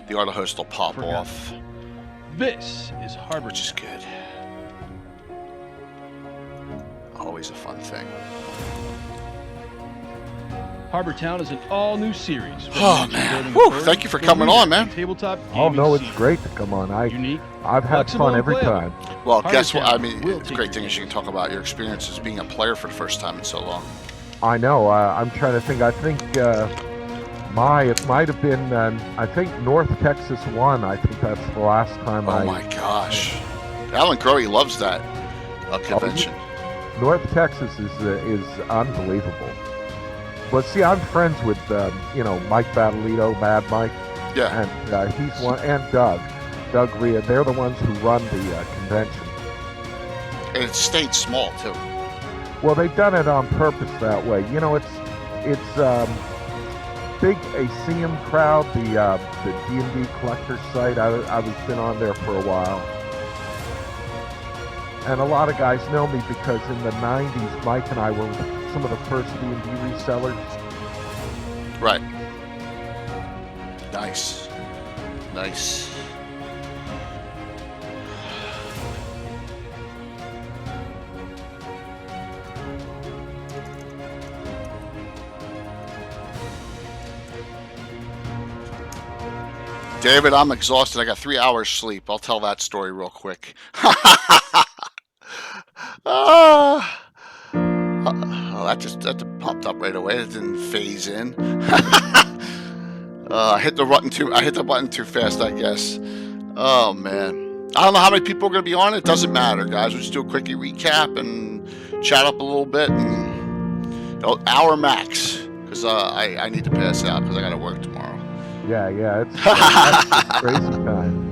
The auto host will pop off. This is Harbor, which is good. Always a fun thing. Harbor Town is an all-new series. Oh man! Whew, thank you for coming on, man. Tabletop Oh no, it's scene. great to come on. Unique, I've had flexible, fun and every playable. time. Well, Harbor guess what? Town I mean, will it's a take great your thing is you can talk about your experiences being a player for the first time in so long. I know. I'm trying to think. I think it might have been. I think North Texas won. I think that's the last time. Oh my gosh! Alan Crowley loves that convention. North Texas is unbelievable. Well, see, I'm friends with Mike Battolito, Mad Mike. Yeah. And he's one, and Doug Rhea. They're the ones who run the convention. And it stayed small too. Well, they've done it on purpose that way. You know, it's big Aseum crowd, the D&D collector site. I've been on there for a while. And a lot of guys know me because in the 90s, Mike and I were some of the first D&D resellers. Right. Nice. Nice. David, I'm exhausted. I got 3 hours sleep. I'll tell that story real quick. Oh, that just popped up right away. It didn't phase in. I hit the button too fast, I guess. Oh man, I don't know how many people are going to be on it. Doesn't matter, guys. We'll just do a quickie recap and chat up a little bit, and hour max, because I need to pass out because I got to work tomorrow. Yeah, it's crazy time.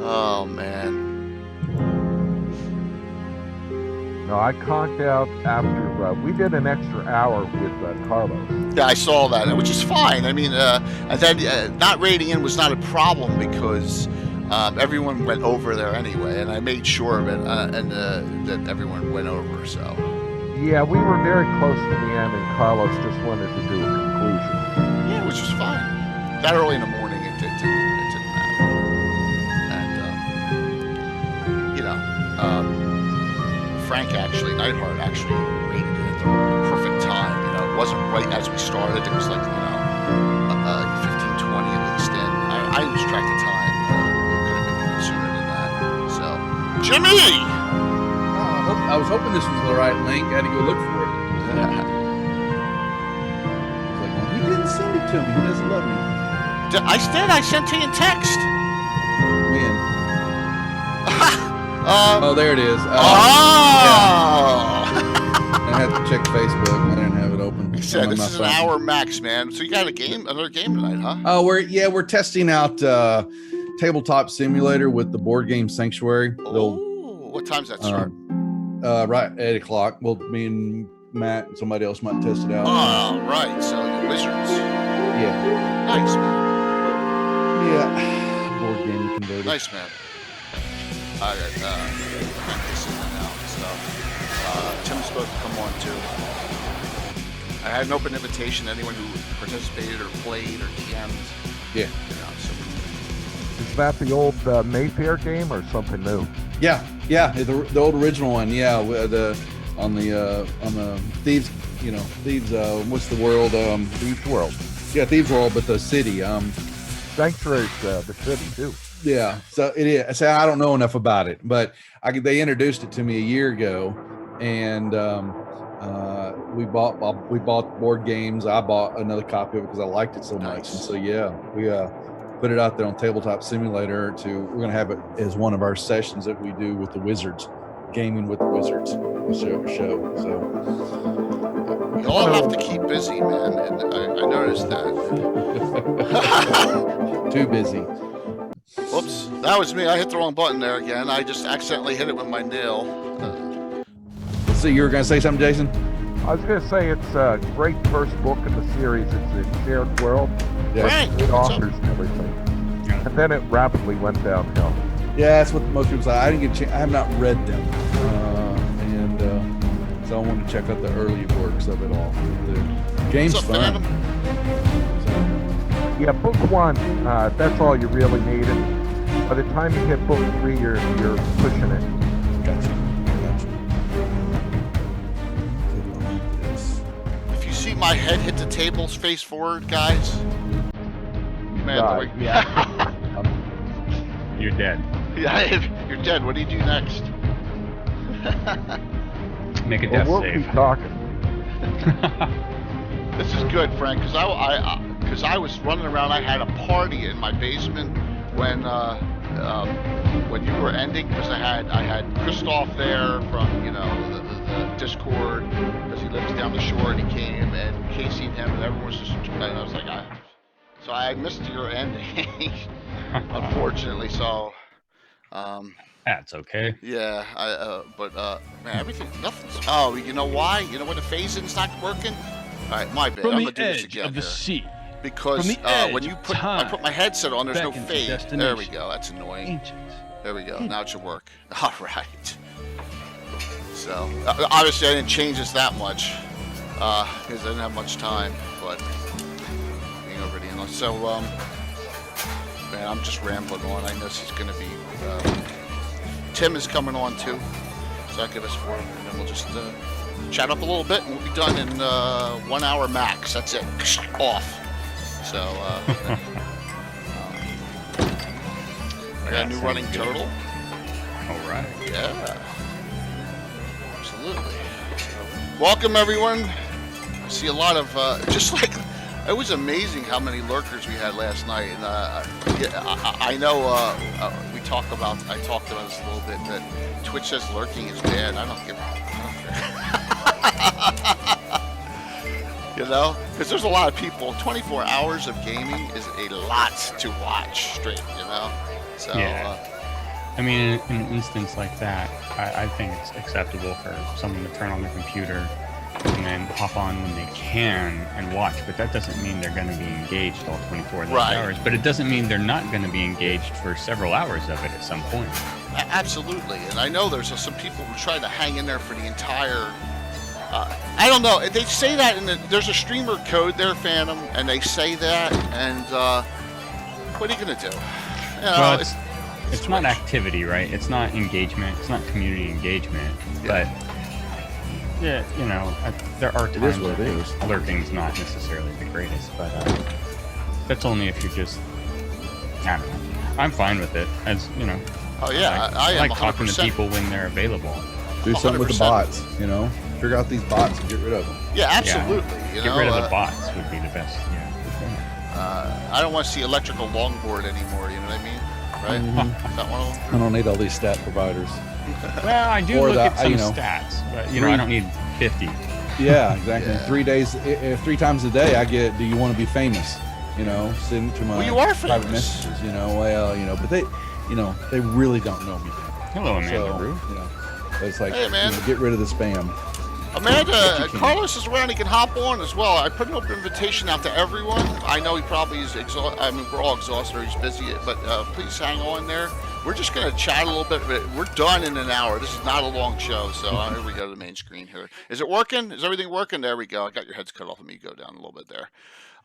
Oh man. No, I conked out after we did an extra hour with Carlos. Yeah, I saw that, which is fine. I mean, and then not rating in was not a problem because everyone went over there anyway, and I made sure of it, and that everyone went over. So. Yeah, we were very close to the end, and Carlos just wanted to do a conclusion. Yeah, which was fine. That early in the morning, it didn't matter. And Neidhart actually rated it at the perfect time. It wasn't right as we started. It was like 15, 20 at least in. I lose track of time. It could have been even sooner than that. So, Jimmy! I was hoping this was the right link. I had to go look for it. I was like, well, he didn't send it to me. He doesn't love me. I sent to you in text. When? Oh, there it is. Oh! Yeah. I had to check Facebook. I didn't have it open. He said this is an hour max, man. So you got another game tonight, huh? Oh, we're testing out Tabletop Simulator with the board game Sanctuary. What time's that start? Right, 8:00. Well, me and Matt and somebody else might test it out. Oh, right. So the Wizards. Yeah. Nice, man. Yeah. Board game converted. Nice, man. I got this in and out and stuff. Tim's supposed to come on too. I had an open invitation to anyone who participated or played or DM'd. Yeah. Is that the old Mayfair game or something new? Yeah, the old original one. Yeah, on the Thieves. Thieves. What's the world? Thieves World. Yeah, Thieves World, but the city. Sanctuary's the city too. Yeah, so it is. So I don't know enough about it, but they introduced it to me a year ago, and we bought board games. I bought another copy of it because I liked it so much, and so yeah, we put it out there on Tabletop Simulator. We're going to have it as one of our sessions that we do with the Wizards, gaming with the Wizards show. So we all have to keep busy, man, and I noticed that. Too busy. Whoops, that was me. I hit the wrong button there again. I just accidentally hit it with my nail. So you were going to say something, Jason? I was going to say it's a great first book in the series. It's a shared world. Yeah. Frank, Good authors and everything. And then it rapidly went downhill. Yeah, that's what most people say. I didn't get. I have not read them, and so I want to check out the early works of it all. The game's fun. Yeah, book 1, that's all you really need. And by the time you hit book 3, you're pushing it. Gotcha. Yes. If you see my head hit the tables face forward, guys, man, God, yeah. You're dead. Yeah, you're dead. What do you do next? Make a Well, death we'll save. keep talking. This is good, Frank, because I was running around. I had a party in my basement when you were ending, because I had Christoph there from the Discord, because he lives down the shore, and he came, and Casey and him, and everyone was just, and I was like, so I missed your ending, unfortunately. So. That's okay. Yeah, but man, nothing's. Oh, you know why? You know when the phasing's not working? All right, my bad. From I'm the gonna do this edge again of the here. sea, Because from the edge when you of put I put my headset on, there's no beckons fade. There we destination. go. That's annoying. ancient. There we go. Now it should work. All right. So obviously I didn't change this that much because I didn't have much time. But being already in. So man, I'm just rambling on. I know this is gonna be. Tim is coming on too, so I'll give us 4, and then we'll just chat up a little bit, and we'll be done in 1 hour max. That's it. Off. So I got a new running total. All right. Yeah, absolutely. Welcome everyone. I see a lot of just like it was amazing how many lurkers we had last night, and I know I talked about this a little bit, that Twitch says lurking is bad. I don't care. You know, because there's a lot of people. 24 hours of gaming is a lot to watch straight. You know, so Yeah. I mean, in an instance like that, I think it's acceptable for someone to turn on their computer and then hop on when they can and watch, but that doesn't mean they're going to be engaged all 24 of those Right. hours. But it doesn't mean they're not going to be engaged for several hours of it at some point. Absolutely, and I know there's some people who try to hang in there for the entire. I don't know. They say that, there's a streamer code there, Phantom, and they say that, and what are you gonna do? You know, Well, it's not activity, right? It's not engagement. It's not community engagement. But yeah, you know, there are times what it where is. lurking's not necessarily the greatest, but that's only if you're just. I don't know. I'm fine with it, as you know. Oh yeah, I am like 100%. talking to people when they're available. Do something with the 100%. bots, you know? Figure out these bots and get rid of them. Yeah, absolutely. You Get know, rid of the bots would be the best. Yeah. I don't want to see electrical longboard anymore. You know what I mean? Right? Is that one of them? I don't need all these stat providers. Well, I do Or look that, at some you know, stats, but you know, I don't need 50. Yeah, exactly. Yeah. 3 days, 3 times a day, I get, do you want to be famous? You know, send to my Well, you are private famous. messages, you know, well, you know, but they really don't know me. Hello, Amanda So, Rue. you know, it's like, Hey, man. you know, get rid of the spam. Amanda, can. Carlos is around. He can hop on as well. I put an open invitation out to everyone. I know he probably is exhausted. I mean, we're all exhausted or he's busy, but please hang on there. We're just going to chat a little bit. We're done in an hour. This is not a long show, so here we go to the main screen here. Is it working? Is everything working? There we go. I got your heads cut off. Let me go down a little bit there.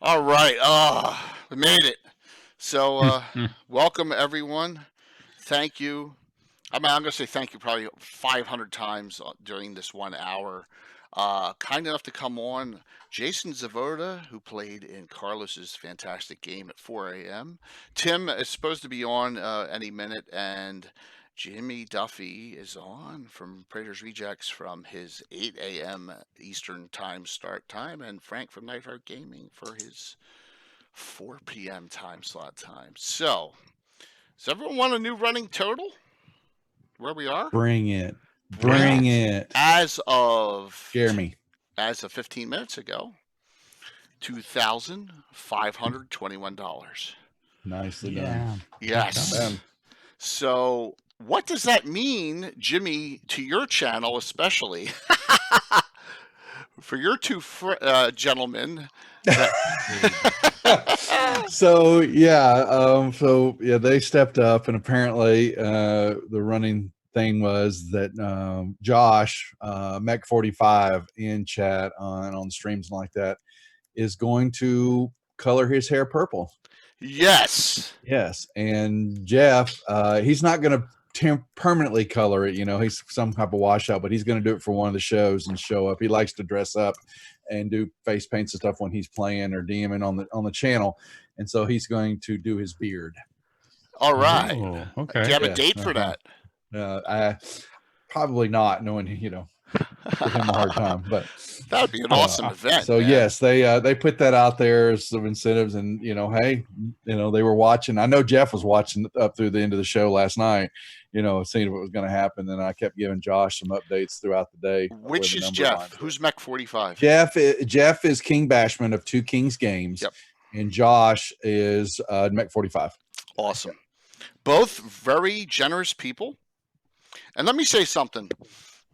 All right. We made it. So welcome, everyone. Thank you. I'm going to say thank you probably 500 times during this 1 hour. Kind enough to come on, Jason Zavoda, who played in Carlos's fantastic game at 4 a.m. Tim is supposed to be on any minute, and Jimmy Duffy is on from Prater's Rejects from his 8 a.m. Eastern time start time, and Frank from Nightheart Gaming for his 4 p.m. time slot time. So, does everyone want a new running total? Where we are? Bring it. Bring it. As of Scare me. as of 15 minutes ago, $2,521. Nicely Yeah. done. Yes. Not bad. So, what does that mean, Jimmy, to your channel especially? For your two gentlemen. So they stepped up, and apparently the running thing was that Josh Mech 45 in chat on streams and like that is going to color his hair purple. Yes. Yes, and Jeff, he's not going to permanently color it. He's some type of washout, but he's going to do it for one of the shows and show up. He likes to dress up and do face paints and stuff when he's playing or DMing on the channel, and so he's going to do his beard. All right. Oh, okay. Do you have a date for that? I probably not, knowing give him a hard time, but that would be an awesome event. So man. Yes, they put that out there as some incentives, and hey, they were watching. I know Jeff was watching up through the end of the show last night, seeing what was going to happen. And I kept giving Josh some updates throughout the day. Which is Jeff? Who's Mech 45? Jeff is King Bashman of Two Kings Games. Yep. And Josh is Mech 45. Awesome. Both very generous people. And let me say something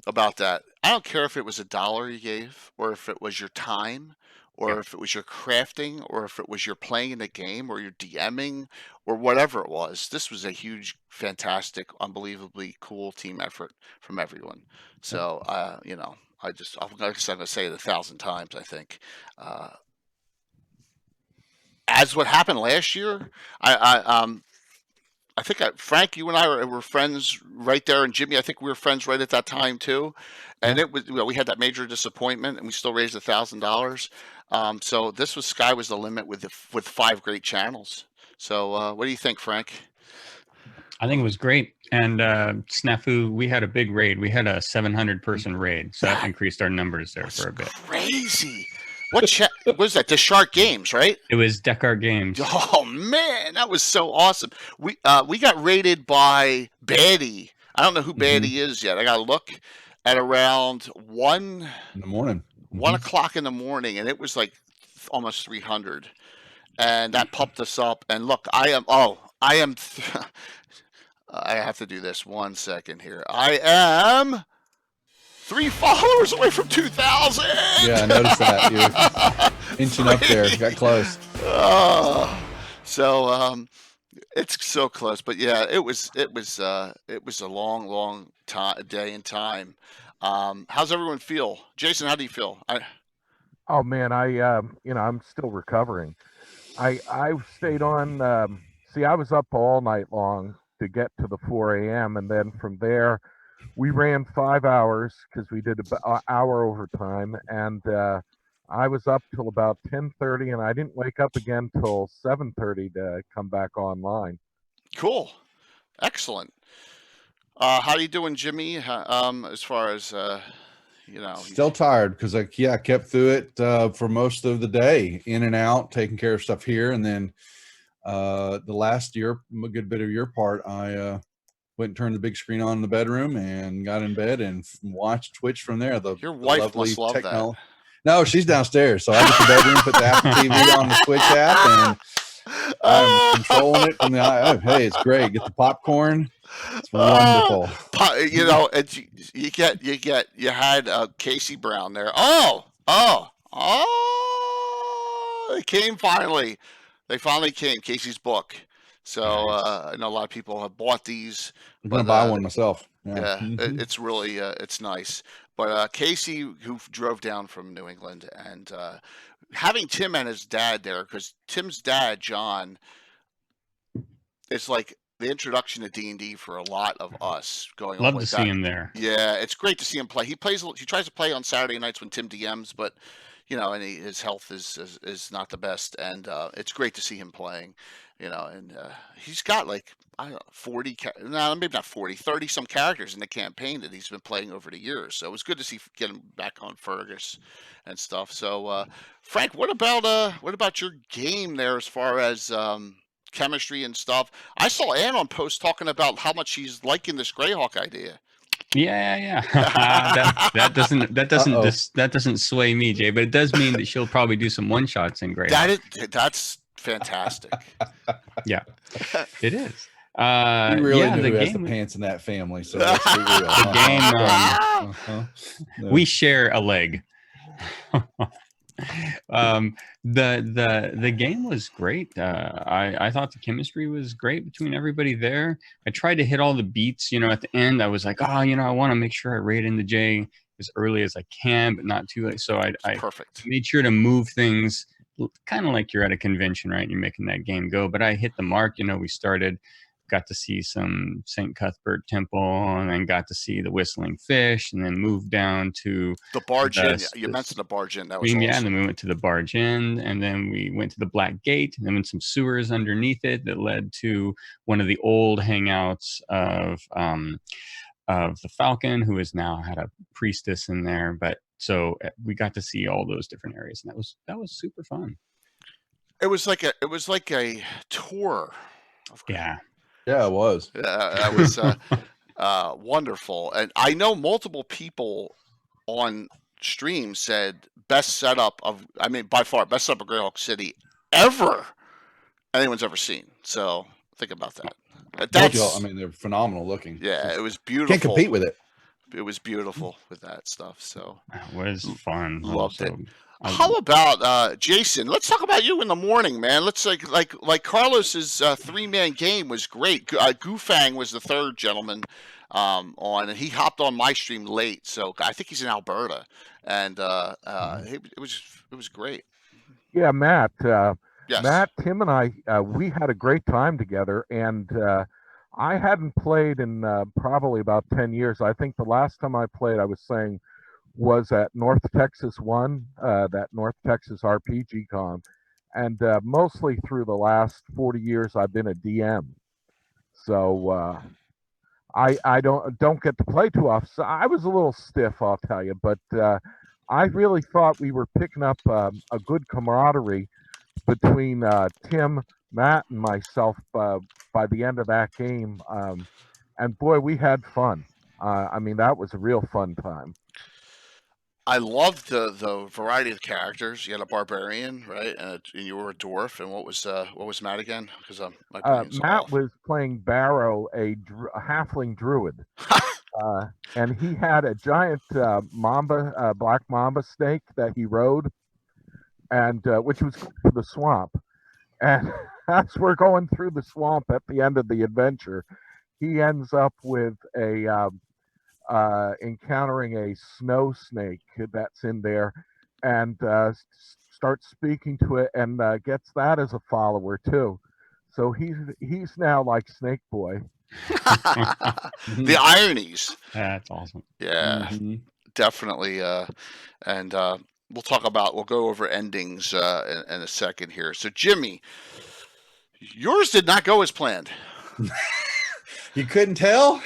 about that. I don't care if it was $1 you gave, or if it was your time, or if it was your crafting, or if it was your playing in a game, or your DMing, or whatever it was. This was a huge, fantastic, unbelievably cool team effort from everyone. So, like I said, I'm going to say it 1,000 times, I think. As what happened last year, I think Frank, you and I were friends right there, and Jimmy, I think we were friends right at that time too. And it was, we had that major disappointment, and we still raised $1,000. So this was sky was the limit with 5 great channels. So what do you think, Frank? I think it was great. And Snafu, we had a big raid. We had a 700-person raid, so that increased our numbers there for a bit. Crazy. What was that? The Shark Games, right? It was Descartes Games. Oh man, that was so awesome. We got raided by Baddie. I don't know who Baddie is yet. I got to look at around 1 in the morning. 1 o'clock in the morning, and it was like almost 300. And that popped us up. And look, I have to do this 1 second here. I am 3 followers away from 2,000. Yeah, I noticed that. You're inching up there. Got close. So it's so close. But yeah, it was a long day and time. How's everyone feel? Jason, how do you feel? Oh man, I'm still recovering. I stayed on. I was up all night long to get to the 4 a.m. and then from there, we ran 5 hours because we did an hour overtime, and I was up till about 10:30, and I didn't wake up again till 7:30 to come back online. Cool, excellent. How you doing, Jimmy? As far as still tired because I kept through it for most of the day, in and out, taking care of stuff here, and then the last year, a good bit of your part, I went and turned the big screen on in the bedroom and got in bed and watched Twitch from there. Your wife must love that. No, she's downstairs, so I get the bedroom, put the Apple TV on the Twitch app, and I'm controlling it from the. Hey, it's great. Get the popcorn. It's wonderful. You had Casey Brown there. They came finally. They finally came. Casey's book. So I know a lot of people have bought these. I'm gonna buy one myself. Yeah, it's really it's nice. But Casey, who drove down from New England, and having Tim and his dad there, because Tim's dad, John, is like the introduction to D&D for a lot of us. Love to see him there. Yeah, it's great to see him play. He tries to play on Saturday nights when Tim DMs, but and his health is not the best, and it's great to see him playing. And he's got like, I don't know, 40, maybe not 40, 30 some characters in the campaign that he's been playing over the years. So it was good to get him back on Fergus and stuff. So Frank, what about your game there as far as chemistry and stuff? I saw Ann on post talking about how much she's liking this Greyhawk idea. Yeah. that doesn't sway me, Jay, but it does mean that she'll probably do some one shots in Greyhawk. That's fantastic. Yeah, it is. You really knew who has the pants in that family, so let's be real. The game, we share a leg. The game was great. I thought the chemistry was great between everybody there. I tried to hit all the beats. At the end, I was like, I want to make sure I raid into Jay as early as I can, but not too late. So I perfect. Made sure to move things kind of like you're at a convention, right? You're making that game go. But I hit the mark. We got to see some St. Cuthbert Temple, and then got to see the Whistling Fish, and then moved down to the Barge Inn. You mentioned the Barge Inn. That was yeah, awesome. and then we went to the Barge Inn, and then we went to the Black Gate, and then went some sewers underneath it that led to one of the old hangouts of the Falcon, who has now had a priestess in there. But so we got to see all those different areas, and that was super fun. It was like a tour. Yeah. Yeah, it was. That was wonderful. And I know multiple people on stream said best setup by far best setup of Greyhawk City ever anyone's ever seen. So think about that. They're phenomenal looking. Yeah, it was beautiful. Can't compete with it. It was beautiful with that stuff. So it was fun. Loved it. How about Jason? Let's talk about you in the morning, man. Let's like Carlos's 3-man game was great. Goofang was the third gentleman on, and he hopped on my stream late, so I think he's in Alberta, and it was great. Yeah, Matt. Yes. Matt, Tim, and I we had a great time together, and I hadn't played in probably about 10 years. I think the last time I played, I was saying, was at North Texas 1, that North Texas RPG Con, and mostly through the last 40 years I've been a DM. So I don't get to play too often. So I was a little stiff, I'll tell you, but I really thought we were picking up a good camaraderie between Tim, Matt, and myself by the end of that game. And boy, we had fun. That was a real fun time. I loved the variety of characters. You had a barbarian, right, and you were a dwarf. And what was Matt again? Because Matt was playing Barrow, a halfling druid, and he had a giant black mamba snake that he rode, and which was good for the swamp. And as we're going through the swamp at the end of the adventure, he ends up with encountering a snow snake that's in there, and starts speaking to it, and gets that as a follower too. So he's now like Snake Boy. The ironies. That's awesome. Yeah, definitely. And we'll go over endings in a second here. So Jimmy, yours did not go as planned. You couldn't tell?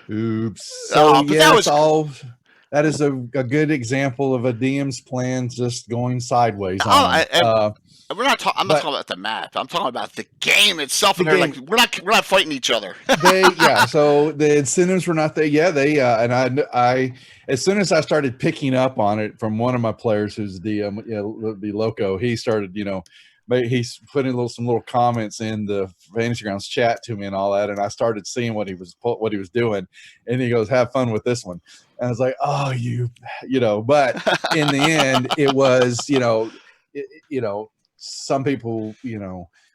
Oops. So that is a good example of a DM's plan just going sideways. I'm not talking about the map. I'm talking about the game itself. And they're like, we're not fighting each other. So the incentives were not there. Yeah, and I as soon as I started picking up on it from one of my players who's DM, the Loco, he started, he's putting some little comments in the Fantasy Grounds chat to me and all that, and I started seeing what he was doing, and he goes, "Have fun with this one," and I was like, "Oh, but in the end, it was, some people,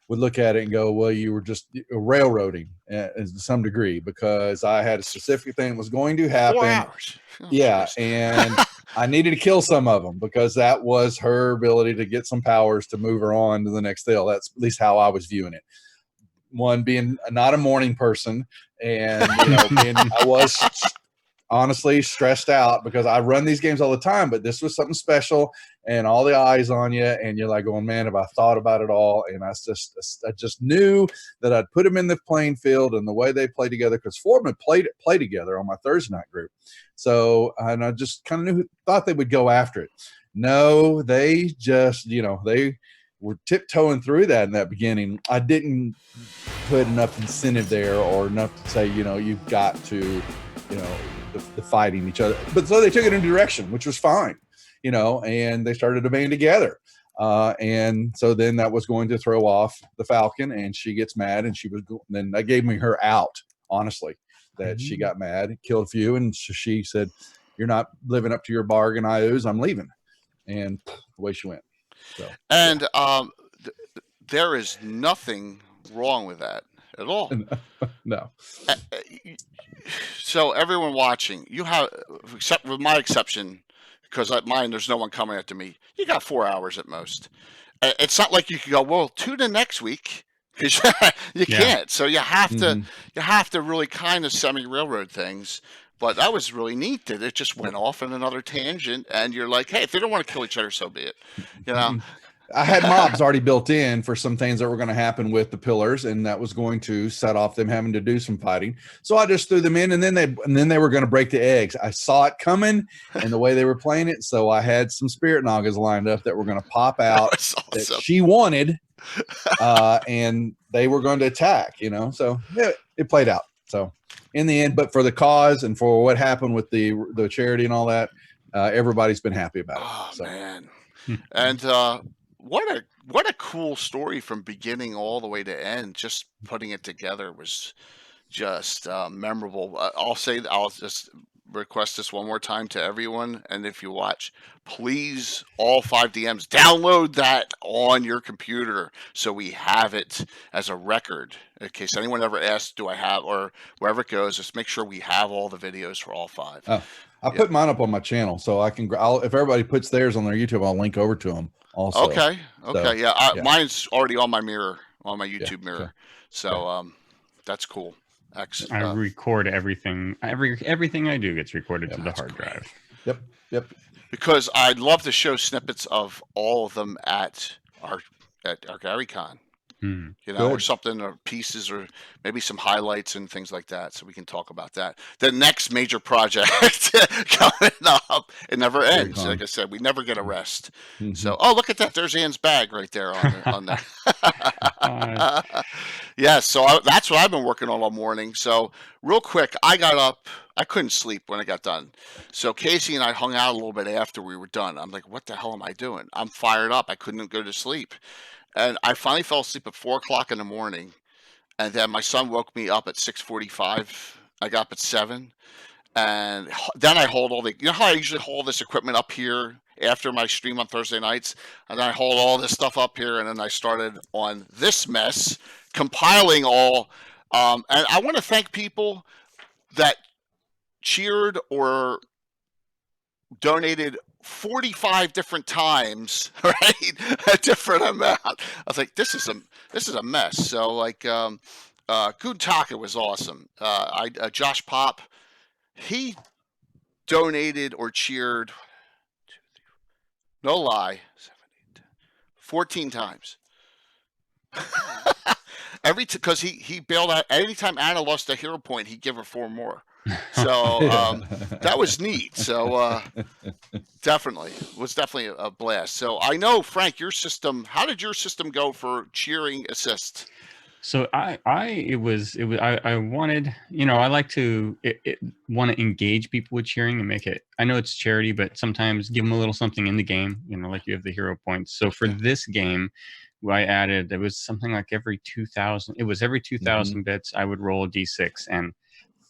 would look at it and go, well, you were just railroading to some degree, because I had a specific thing that was going to happen. 4 hours. Oh, yeah, and I needed to kill some of them because that was her ability to get some powers to move her on to the next hill. That's at least how I was viewing it. One, being not a morning person, and I was honestly stressed out because I run these games all the time, but this was something special and all the eyes on you, and you're like going, man, have I thought about it all? And I just knew that I'd put them in the playing field and the way they play together, because four of them play together on my Thursday night group. So, and I just kind of thought they would go after it. No, they just, they were tiptoeing through that in that beginning. I didn't put enough incentive there or enough to say, you've got to, the fighting each other. But so they took it in a direction, which was fine, and they started to band together. And so then that was going to throw off the Falcon, and she gets mad, and then that gave me her out, honestly, that she got mad, killed a few, and so she said, "You're not living up to your bargain, I ooze, I'm leaving." And away she went. So, and there is nothing wrong with that at all. No. So everyone watching, you have, except with my exception, because at mine, there's no one coming after me. You got 4 hours at most. It's not like you can go, well, tune in next week. 'Cause you Yeah. can't. So you have to Mhm. really kind of semi-railroad things. But that was really neat that it just went off in another tangent, and you're like, hey, if they don't want to kill each other, so be it. You know? I had mobs already built in for some things that were going to happen with the pillars, and that was going to set off them having to do some fighting. So I just threw them in, and then they were going to break the eggs. I saw it coming, and the way they were playing it, so I had some spirit nagas lined up that were going to pop out That was that awesome. she wanted, and they were going to attack. So yeah, it played out. So in the end, but for the cause and for what happened with the charity and all that, everybody's been happy about it. Oh, So. man. Hmm. And what a cool story from beginning all the way to end. Just putting it together was just memorable. I'll just request this one more time to everyone, and if you watch, please, all 5 DMs, download that on your computer so we have it as a record in case anyone ever asks, do I have, or wherever it goes, just make sure we have all the videos for all 5. I Yeah. put mine up on my channel, so I can. If everybody puts theirs on their YouTube, I'll link over to them also. Okay. So, Yeah. yeah. Mine's already on my mirror, on my Yeah, YouTube mirror. so, So that's cool. I record everything. Everything I do gets recorded to the that's hard great. drive. Yep. Because I'd love to show snippets of all of them at our GaryCon, Hmm. or Good. something, or pieces, or maybe some highlights and things like that, so we can talk about that. The next major project coming up, it never ends. GaryCon. Like I said, we never get a rest. Mhm. So, look at that! There's Ann's bag right there on there. Yeah, so that's what I've been working on all morning. So real quick, I got up. I couldn't sleep when I got done. So Casey and I hung out a little bit after we were done. I'm like, what the hell am I doing? I'm fired up. I couldn't go to sleep. And I finally fell asleep at 4 o'clock in the morning. And then my son woke me up at 6:45. I got up at 7. And then I hold all the, how I usually hold this equipment up here after my stream on Thursday nights, and then I hold all this stuff up here, and then I started on this mess, compiling all. And I want to thank people that cheered or donated 45 different times, right? A different amount. I was like, this is a mess. So like, Guntaka was awesome. Josh Pop, he donated or cheered, no lie, 14 times. Because he bailed out. Anytime Anna lost a hero point, he'd give her 4 more. So that was neat. So definitely a blast. So I know, Frank, your system. How did your system go for cheering assist? So I wanted, I like to want to engage people with cheering and make it. I know it's charity, but sometimes give them a little something in the game. Like you have the hero points. So for this game, I added, it was something like every 2,000. It was every 2,000 bits I would roll a d6, and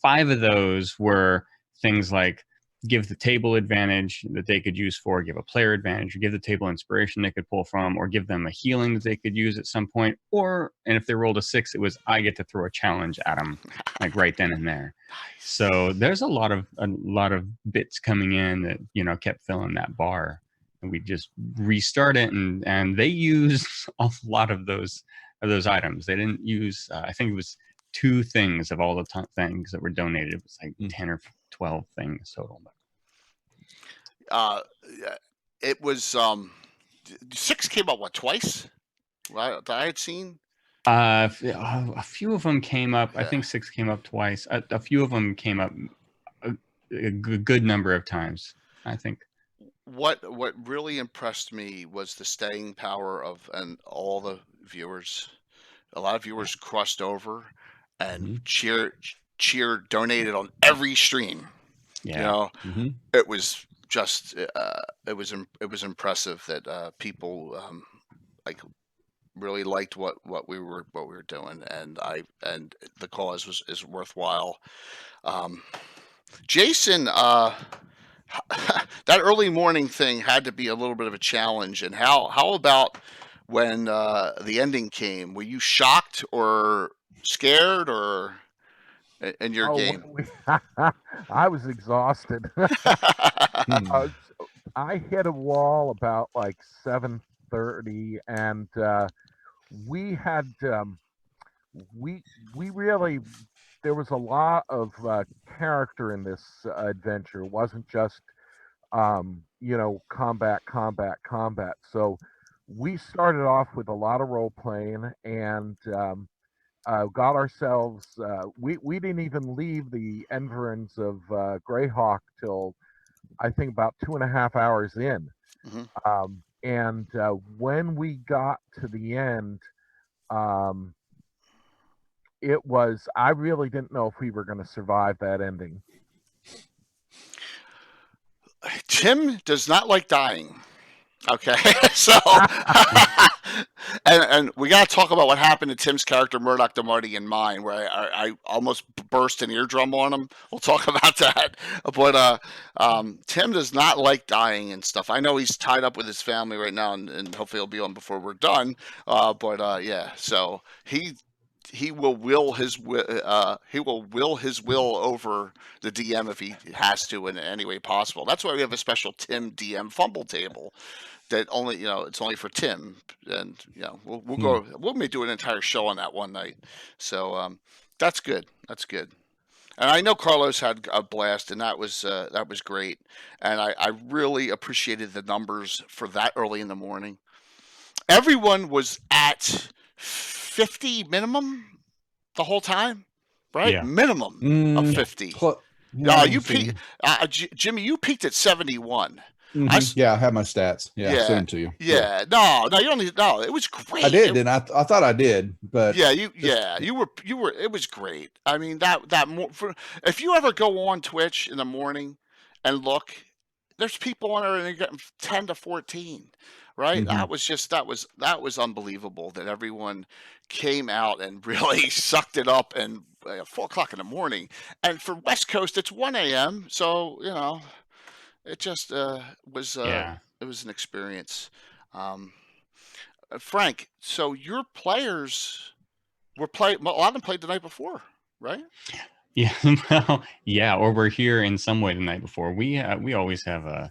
5 of those were things like give the table advantage that they could use for, give a player advantage, or give the table inspiration they could pull from, or give them a healing that they could use at some point. And if they rolled a 6, it was I get to throw a challenge at them, like right then and there. So there's a lot of bits coming in that kept filling that bar, and we just restart it, and they used a lot of those items. They didn't use I think it was 2 things of all the things that were donated. It was like 10 or 12 things total. It was 6 came up twice that I had seen. A few of them came up. Yeah. I think 6 came up twice. A few of them came up a good number of times, I think. What really impressed me was the staying power of all the viewers. A lot of viewers crossed over and cheered, donated on every stream. Yeah. It was just it was impressive that people really liked what we were doing, and the cause is worthwhile. Jason, that early morning thing had to be a little bit of a challenge. And how about when the ending came? Were you shocked or scared or in your game? I was exhausted. I hit a wall about like 7:30, and we had we really, there was a lot of character in this adventure. It wasn't just combat, combat, combat. So we started off with a lot of role playing, and got ourselves. We didn't even leave the environs of Greyhawk till I think about 2.5 hours in. And when we got to the end, it was, I really didn't know if we were going to survive that ending. Tim does not like dying. Okay, so and we got to talk about what happened to Tim's character Murdoch the Marty and mine, where I almost burst an eardrum on him. We'll talk about that. But Tim does not like dying and stuff. I know he's tied up with his family right now, and hopefully he'll be on before we're done. Yeah, so he will will his will over the DM if he has to in any way possible. That's why we have a special Tim DM fumble table that only it's only for Tim, and we'll may do an entire show on that one night. So that's good. That's good. And I know Carlos had a blast, and that was great. And I really appreciated the numbers for that early in the morning. Everyone was at 50 minimum the whole time, right? Yeah. Minimum of 50. You peaked, Jimmy. You peaked at 71. Yeah, I have my stats. Yeah, I'll send them to you. Yeah, no, you don't need. No, it was great. I did, and I thought I did, but you were. It was great. I mean, that more. If you ever go on Twitch in the morning and look, there's people on there and they're getting 10 to 14. Right? Mm-hmm. That was unbelievable that everyone came out and really sucked it up, and 4:00 in the morning. And for West Coast, it's 1 a.m. So it just was it was an experience. Frank, so your players were a lot of them played the night before, right? Yeah, well, yeah, or we're here in some way the night before. We always have a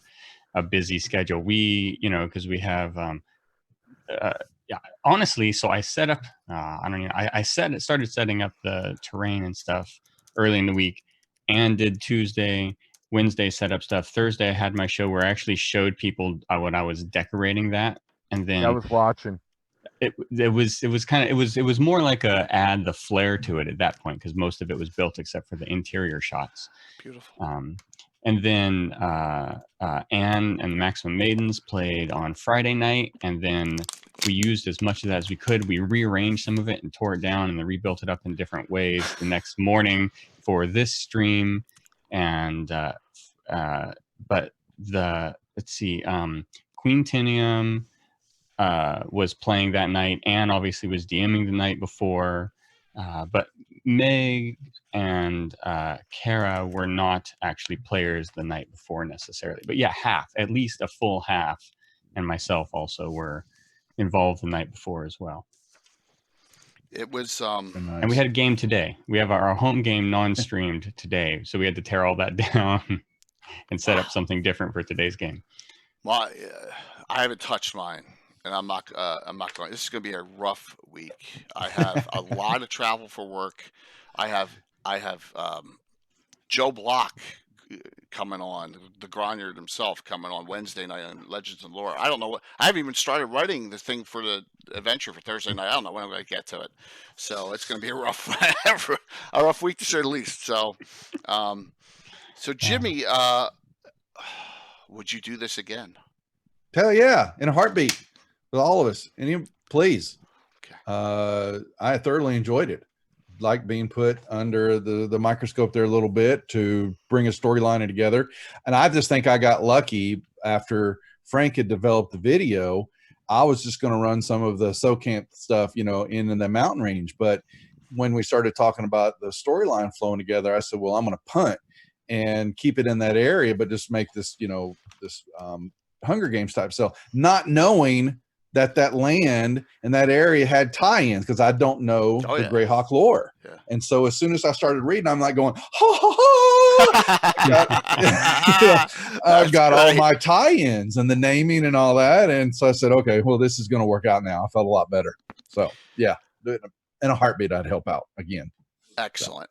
busy schedule. We, because we have, honestly, so I set up, I started setting up the terrain and stuff early in the week, and did Tuesday, Wednesday setup stuff. Thursday I had my show where I actually showed people what I was decorating that, and then I was watching. It was more like add the flair to it at that point, because most of it was built except for the interior shots. Beautiful. And then Anne and the Maximum Maidens played on Friday night, and then we used as much of that as we could. We rearranged some of it and tore it down, and then rebuilt it up in different ways the next morning for this stream. And but let's see, Queen Tinium was playing that night. Anne obviously was DMing the night before, but Meg and Kara were not actually players the night before necessarily. But yeah, at least a full half, and myself also were involved the night before as well. It was nice. And we had a game today. We have our home game non-streamed today, so we had to tear all that down and set up something different for today's game. Well, I haven't touched mine, and I'm not going. This is going to be a rough week. I have a lot of travel for work. I have Joe Block coming on, the Gronyard himself, coming on Wednesday night on Legends and Lore. I don't know I haven't even started writing the thing for the adventure for Thursday night. I don't know when I'm going to get to it. So it's going to be a rough week to say the least. So, Jimmy, would you do this again? Hell yeah, in a heartbeat, with all of us. And please. Okay. I thoroughly enjoyed it. Like being put under the microscope there a little bit to bring a storyline together. And I just think I got lucky after Frank had developed the video. I was just going to run some of the SoCamp stuff, in the mountain range. But when we started talking about the storyline flowing together, I said, well, I'm going to punt and keep it in that area, but just make this, this Hunger Games type stuff, not knowing that land and that area had tie-ins, because I don't know the Greyhawk lore. Yeah. And so as soon as I started reading, I'm like going, ha, ha, ha, I've got all great. my tie-ins and the naming and all that, and so I said, okay, well, this is going to work out now. I felt a lot better. So yeah, in a heartbeat, I'd help out again. Excellent.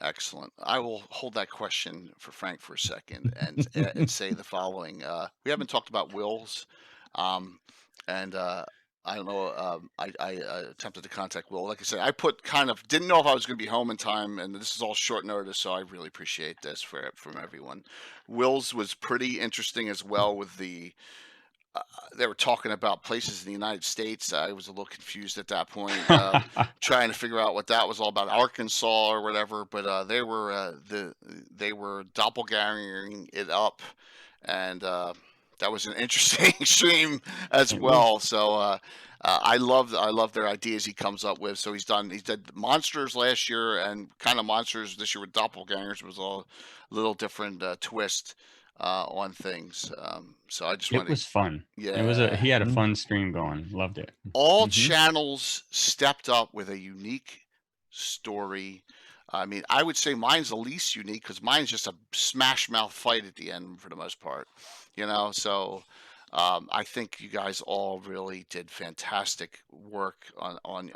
Excellent. I will hold that question for Frank for a second and say the following. We haven't talked about wills. And I don't know. I attempted to contact Will. Like I said, I didn't know if I was going to be home in time, and this is all short notice, so I really appreciate this from everyone. Will's was pretty interesting as well with they were talking about places in the United States. I was a little confused at that point, trying to figure out what that was all about, Arkansas or whatever. But they were doppelgangering it up, and that was an interesting stream as well. So I love their ideas he comes up with. So he did monsters last year, and kind of monsters this year with doppelgangers was a little different twist on things. So I just It was fun. Yeah. He had a fun stream going. Loved it. All channels stepped up with a unique story. I mean, I would say mine's the least unique because mine's just a smash mouth fight at the end for the most part. So I think you guys all really did fantastic work on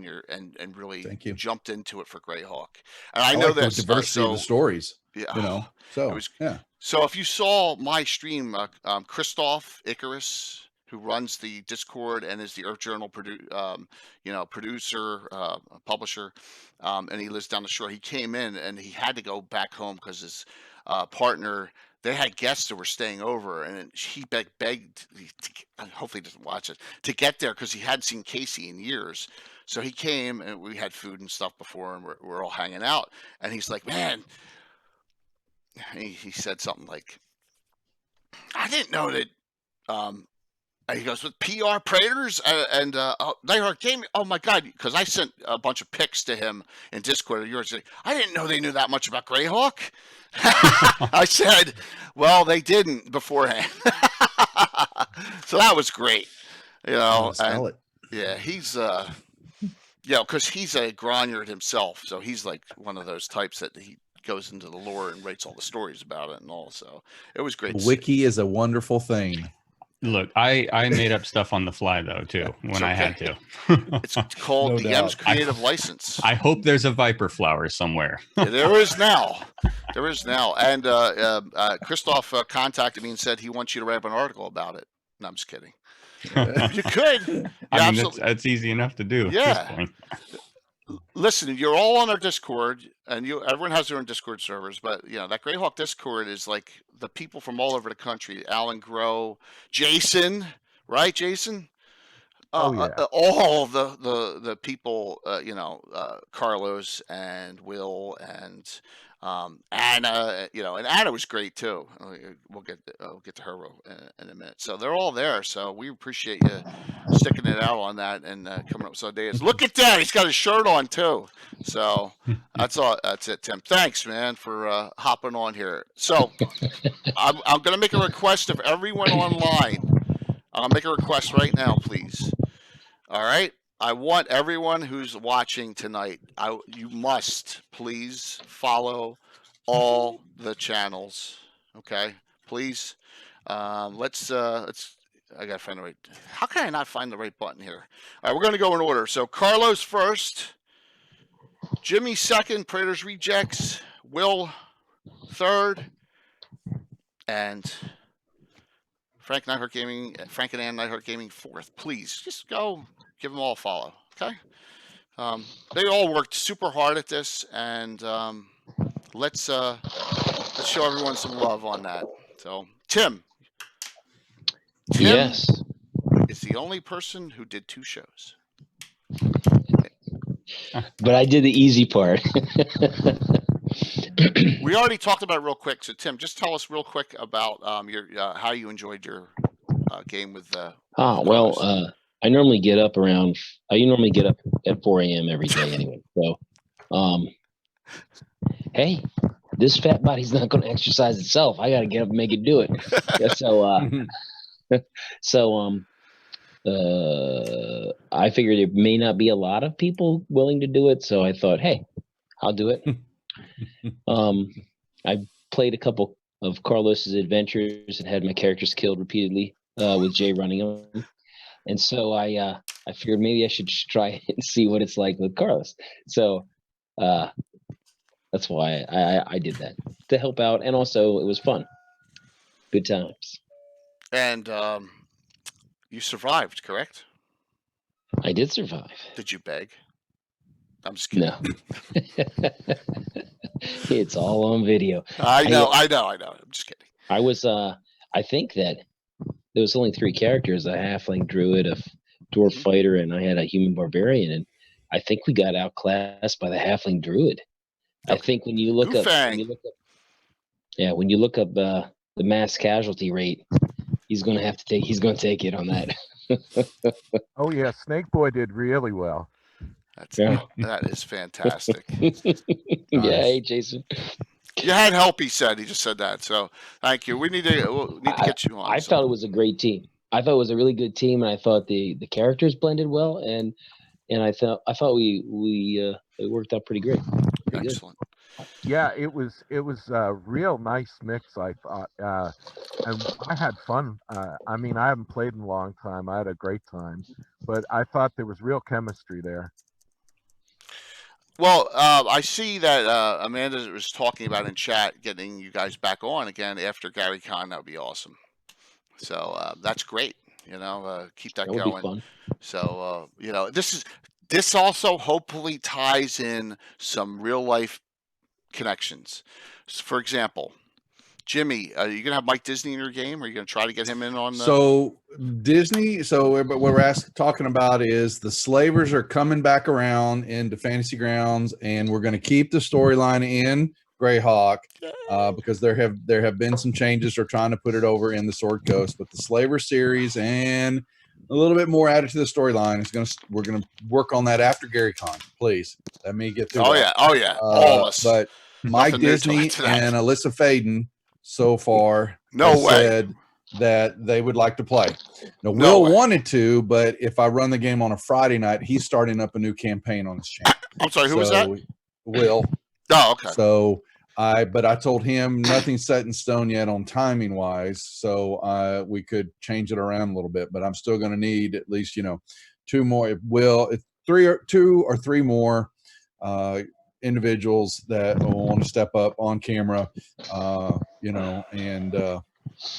your and really Thank you. jumped into it for Greyhawk. And I I know like the that diversity of the stories. Yeah. So It was- yeah. So if you saw my stream, Christoph Icarus, who runs the Discord and is the Earth Journal producer, publisher, and he lives down the shore. He came in and he had to go back home because his partner. They had guests that were staying over, and he begged. Hopefully, he doesn't watch it to get there because he hadn't seen Casey in years. So he came, and we had food and stuff before, and we're all hanging out. And he's like, "Man," he said something like, "I didn't know that." And he goes, with PR Predators and Nighthawk Gaming. Oh my God! Because I sent a bunch of pics to him in Discord of yours. I didn't know they knew that much about Greyhawk. I said, well, they didn't beforehand. So that was great. Smell it. Yeah, he's because he's a Gronyard himself. So he's like one of those types that he goes into the lore and writes all the stories about it and all. So it was great. Wiki is a wonderful thing. Look, I made up stuff on the fly though too when I had to. It's called No the doubt. M's Creative License. I hope there's a Viper flower somewhere. Yeah, there is now. And Christoph contacted me and said he wants you to write an article about it. No, I'm just kidding. You could. I mean, that's easy enough to do. Yeah. At this point. Listen, you're all on our Discord, and everyone has their own Discord servers. But that Greyhawk Discord is like the people from all over the country. Alan Grow, Jason, right? Jason. Oh, yeah. All the people, Carlos and Will and Anna, and Anna was great too. We'll get to her in a minute. So they're all there. So we appreciate you sticking it out on that and coming up with some ideas. Look at that! He's got his shirt on too. So that's all. That's it, Tim. Thanks, man, for hopping on here. So I'm gonna make a request of everyone online. I'll make a request right now, please. All right. I want everyone who's watching tonight. You must please follow all the channels. Okay, please. Let's. I gotta find the right. How can I not find the right button here? All right, we're gonna go in order. So Carlos first, Jimmy second, Predators Rejects, Will third, and Frank and Ann Nighthawk Gaming fourth. Please just go give them all a follow. Okay. They all worked super hard at this, and let's show everyone some love on that. So Tim Yes. is the only person who did 2 shows. But I did the easy part. We already talked about it real quick. So Tim, just tell us real quick about your how you enjoyed your game with. I normally get up at 4 a.m. every day anyway. So, hey, this fat body's not going to exercise itself. I got to get up and make it do it. I figured there may not be a lot of people willing to do it. So I thought, hey, I'll do it. I played a couple of Carlos's adventures and had my characters killed repeatedly with Jay running them. And so I figured maybe I should just try and see what it's like with Carlos. So that's why I did that, to help out, and also it was fun. Good times. And you survived, correct? I did survive. Did you beg? I'm just kidding. No. It's all on video. I know. I'm just kidding. I was I think that there was only 3 characters: a halfling druid, a dwarf fighter, and I had a human barbarian, and I think we got outclassed by the halfling druid. I think when you look up the mass casualty rate, he's going to take it on that. Oh yeah, Snake Boy did really well. That is fantastic. Yeah, hey Jason. You had help, he said. He just said that. So thank you. We need to get you on. I felt it was a great team. I thought it was a really good team, and I thought the characters blended well, and I thought we it worked out pretty great. Pretty excellent. Good. Yeah, it was a real nice mix, I thought, and I had fun. I mean, I haven't played in a long time. I had a great time, but I thought there was real chemistry there. Well, I see that Amanda was talking about in chat getting you guys back on again after Gary Con. That would be awesome. So that's great. Keep that going. Would be fun. So this also hopefully ties in some real life connections. For example, Jimmy, are you gonna have Mike Disney in your game? Or are you gonna try to get him in on? So Disney. So what we're talking about is the Slavers are coming back around into Fantasy Grounds, and we're going to keep the storyline in Greyhawk because there have been some changes. They're trying to put it over in the Sword Coast, but the Slaver series and a little bit more added to the storyline is we're gonna work on that after Gary Con. Please let me get through. Oh yeah, all of us. But Mike Disney and Alyssa Faden so far said that they would like to play. Now, Will wanted to, but if I run the game on a Friday night, he's starting up a new campaign on his channel. I'm sorry, who was that? Will. Oh, okay. So I told him nothing's set in stone yet on timing wise, so we could change it around a little bit, but I'm still going to need at least 2 more. Two or three more individuals that want to step up on camera, and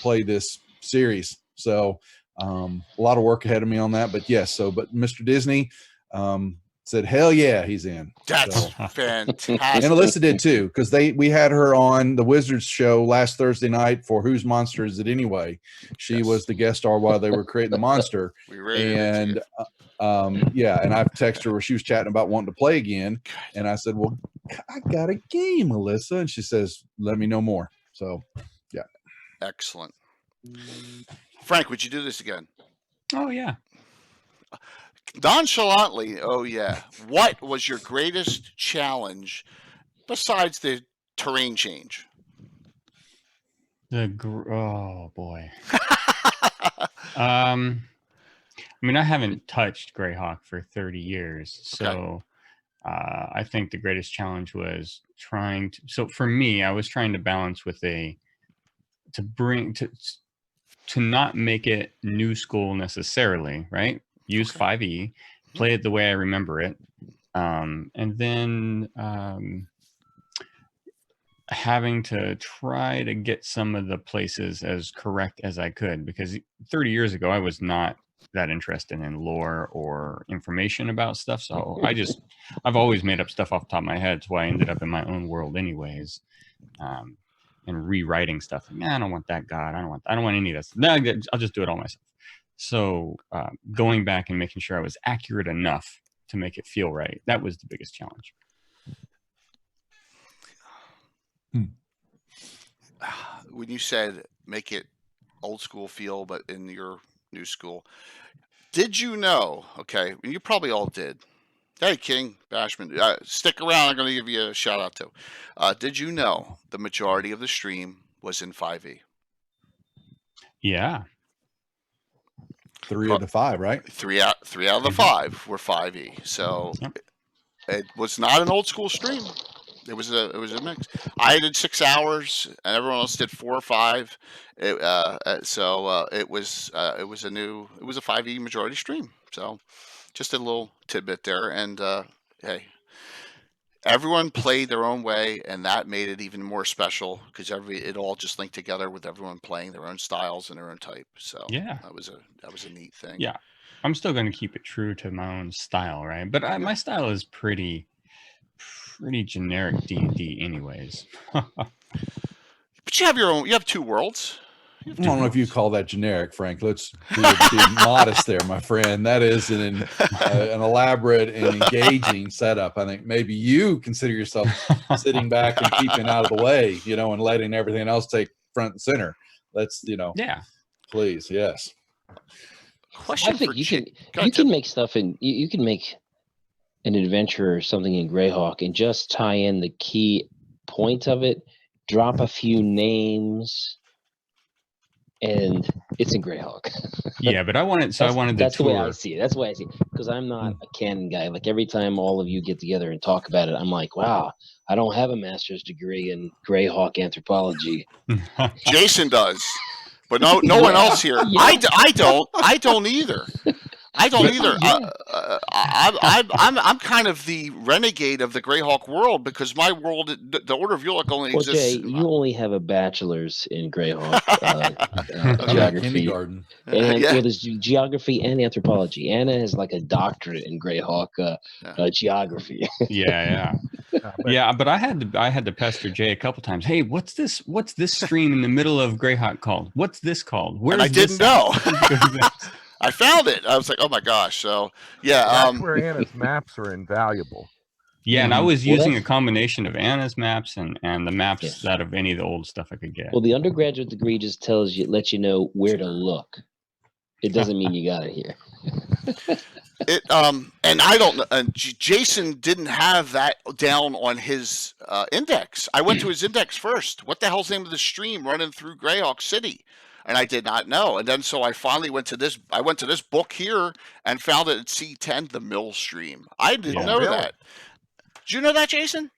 play this series. So a lot of work ahead of me on that, but yes. But Mr. Disney said, "Hell yeah, he's in." That's fantastic. And Alyssa did too, because we had her on the Wizards show last Thursday night for Whose Monster Is It Anyway? She was the guest star while they were creating the monster. And and I've texted her where she was chatting about wanting to play again, and I said, "Well, I got a game, Alyssa," and she says, "Let me know more." So, yeah, excellent. Frank, would you do this again? Oh yeah. Nonchalantly, oh yeah. What was your greatest challenge besides the terrain change? Oh boy. I mean, I haven't touched Greyhawk for 30 years, so I think the greatest challenge was so for me, I was trying to balance with to not make it new school necessarily, right? Use 5e, play it the way I remember it, and then having to try to get some of the places as correct as I could, because 30 years ago I was not that interested in lore or information about stuff, so I've always made up stuff off the top of my head. That's why I ended up in my own world anyways, and rewriting stuff. I don't want that god, I don't want any of this. No, I'll just do it all myself. So going back and making sure I was accurate enough to make it feel right, that was the biggest challenge. When you said make it old school feel, but in your new school, did you know? Okay, you probably all did. Hey, King Bashman, stick around. I'm going to give you a shout out too. Did you know the majority of the stream was in 5e? Yeah. 3 of the 5, right? 3 out of the 5 were 5e. So it was not an old school stream. It was a mix. I did 6 hours, and everyone else did 4 or 5. It was a 5E majority stream. So just a little tidbit there, and hey, everyone played their own way, and that made it even more special because it all just linked together with everyone playing their own styles and their own type. So Yeah. that was a neat thing. Yeah, I'm still going to keep it true to my own style, right? But my style is pretty generic D&D anyways. But you have your own. You have 2 worlds. I don't know if you call that generic, Frank. Let's be modest there, my friend. That is an elaborate and engaging setup. I think maybe you consider yourself sitting back and keeping out of the way, and letting everything else take front and center. Let's, Yeah. Please, yes. I think you can make stuff, and you can make an adventure or something in Greyhawk and just tie in the key point of it, drop a few names, and it's in Greyhawk. Yeah, but I wanted to That's the tour. way I see it. That's the way I see it. Because I'm not a canon guy. Like every time all of you get together and talk about it, I'm like, wow, I don't have a master's degree in Greyhawk anthropology. Jason does, but no one else here. Yeah. I don't either. I don't either. I'm kind of the renegade of the Greyhawk world because my world, the Order of Yulok, only Well, exists. Jay, you only have a bachelor's in Greyhawk geography. Kindergarten. And well, there's geography and anthropology. Anna has like a doctorate in Greyhawk geography. Yeah. But I had to pester Jay a couple times. Hey, what's this stream in the middle of Greyhawk called? What's this called? Where? And I didn't know. I found it. I was like, oh my gosh. So yeah, that's where Anna's maps are invaluable. Yeah, and I was using a combination of Anna's maps and the maps out of any of the old stuff I could get. Well, the undergraduate degree just lets you know where to look. It doesn't mean you got it here. And I don't know. Jason didn't have that down on his index. I went to his index first. What the hell's the name of the stream running through Greyhawk City? And I did not know. And then so I finally went to this. I went to this book here and found it at C10, the Mill stream. I didn't know that. Did you know that, Jason?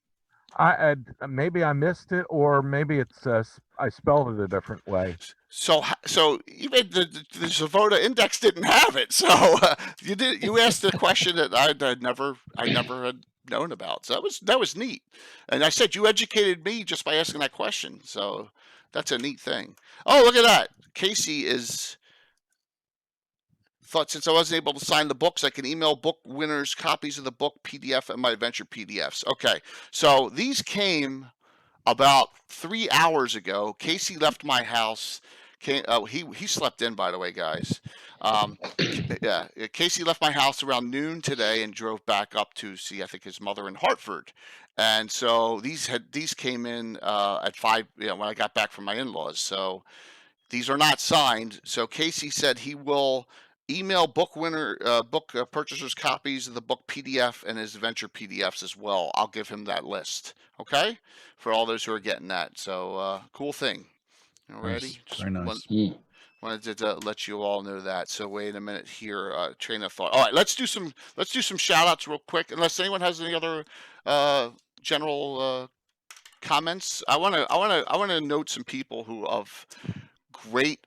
Maybe I missed it, or maybe it's I spelled it a different way. So even the Zavoda index didn't have it. So you asked a question that I never had known about. So that was neat. And I said you educated me just by asking that question. So that's a neat thing. Oh, look at that. Casey thought since I wasn't able to sign the books, I can email book winners copies of the book PDF and my adventure PDFs. Okay, so these came about 3 hours ago. Casey left my house. He slept in, by the way, guys. Casey left my house around noon today and drove back up to see, I think, his mother in Hartford. And so these came in at 5, when I got back from my in-laws. So these are not signed. So Casey said he will email book purchasers copies of the book PDF and his adventure PDFs as well. I'll give him that list, okay, for all those who are getting that. So cool thing. Alrighty, very nice. Wanted to let you all know that. So wait a minute here. Train of thought. All right, let's do some shout outs real quick. Unless anyone has any other general comments, I want to note some people who of great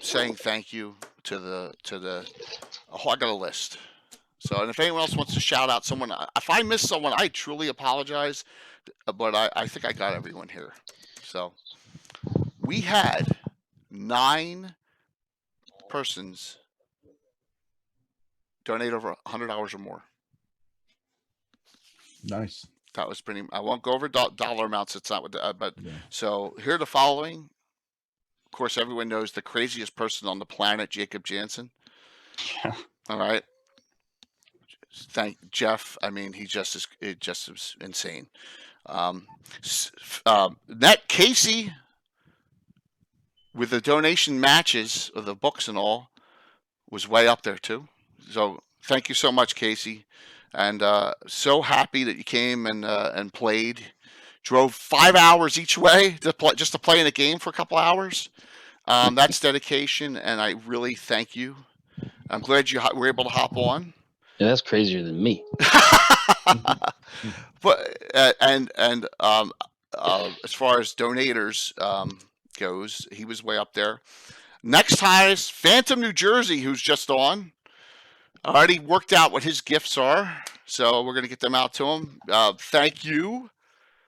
saying thank you to the I got a list. So, and if anyone else wants to shout out someone, if I miss someone, I truly apologize, but I think I got everyone here. So we had 9 persons donate over $100 or more. Nice. That was pretty. I won't go over dollar amounts. It's not what, but so here are the following. Of course, everyone knows the craziest person on the planet, Jacob Jansen. Yeah. All right. Thank Jeff. I mean, it just is insane. That Casey with the donation matches of the books and all was way up there too. So thank you so much, Casey. And so happy that you came and played. Drove 5 hours each way just to play in a game for a couple hours. That's dedication, and I really thank you. I'm glad you were able to hop on. Yeah, that's crazier than me. But as far as donators goes, he was way up there. Next highest, Phantom New Jersey, who's just on. Already worked out what his gifts are, so we're gonna get them out to him. Thank you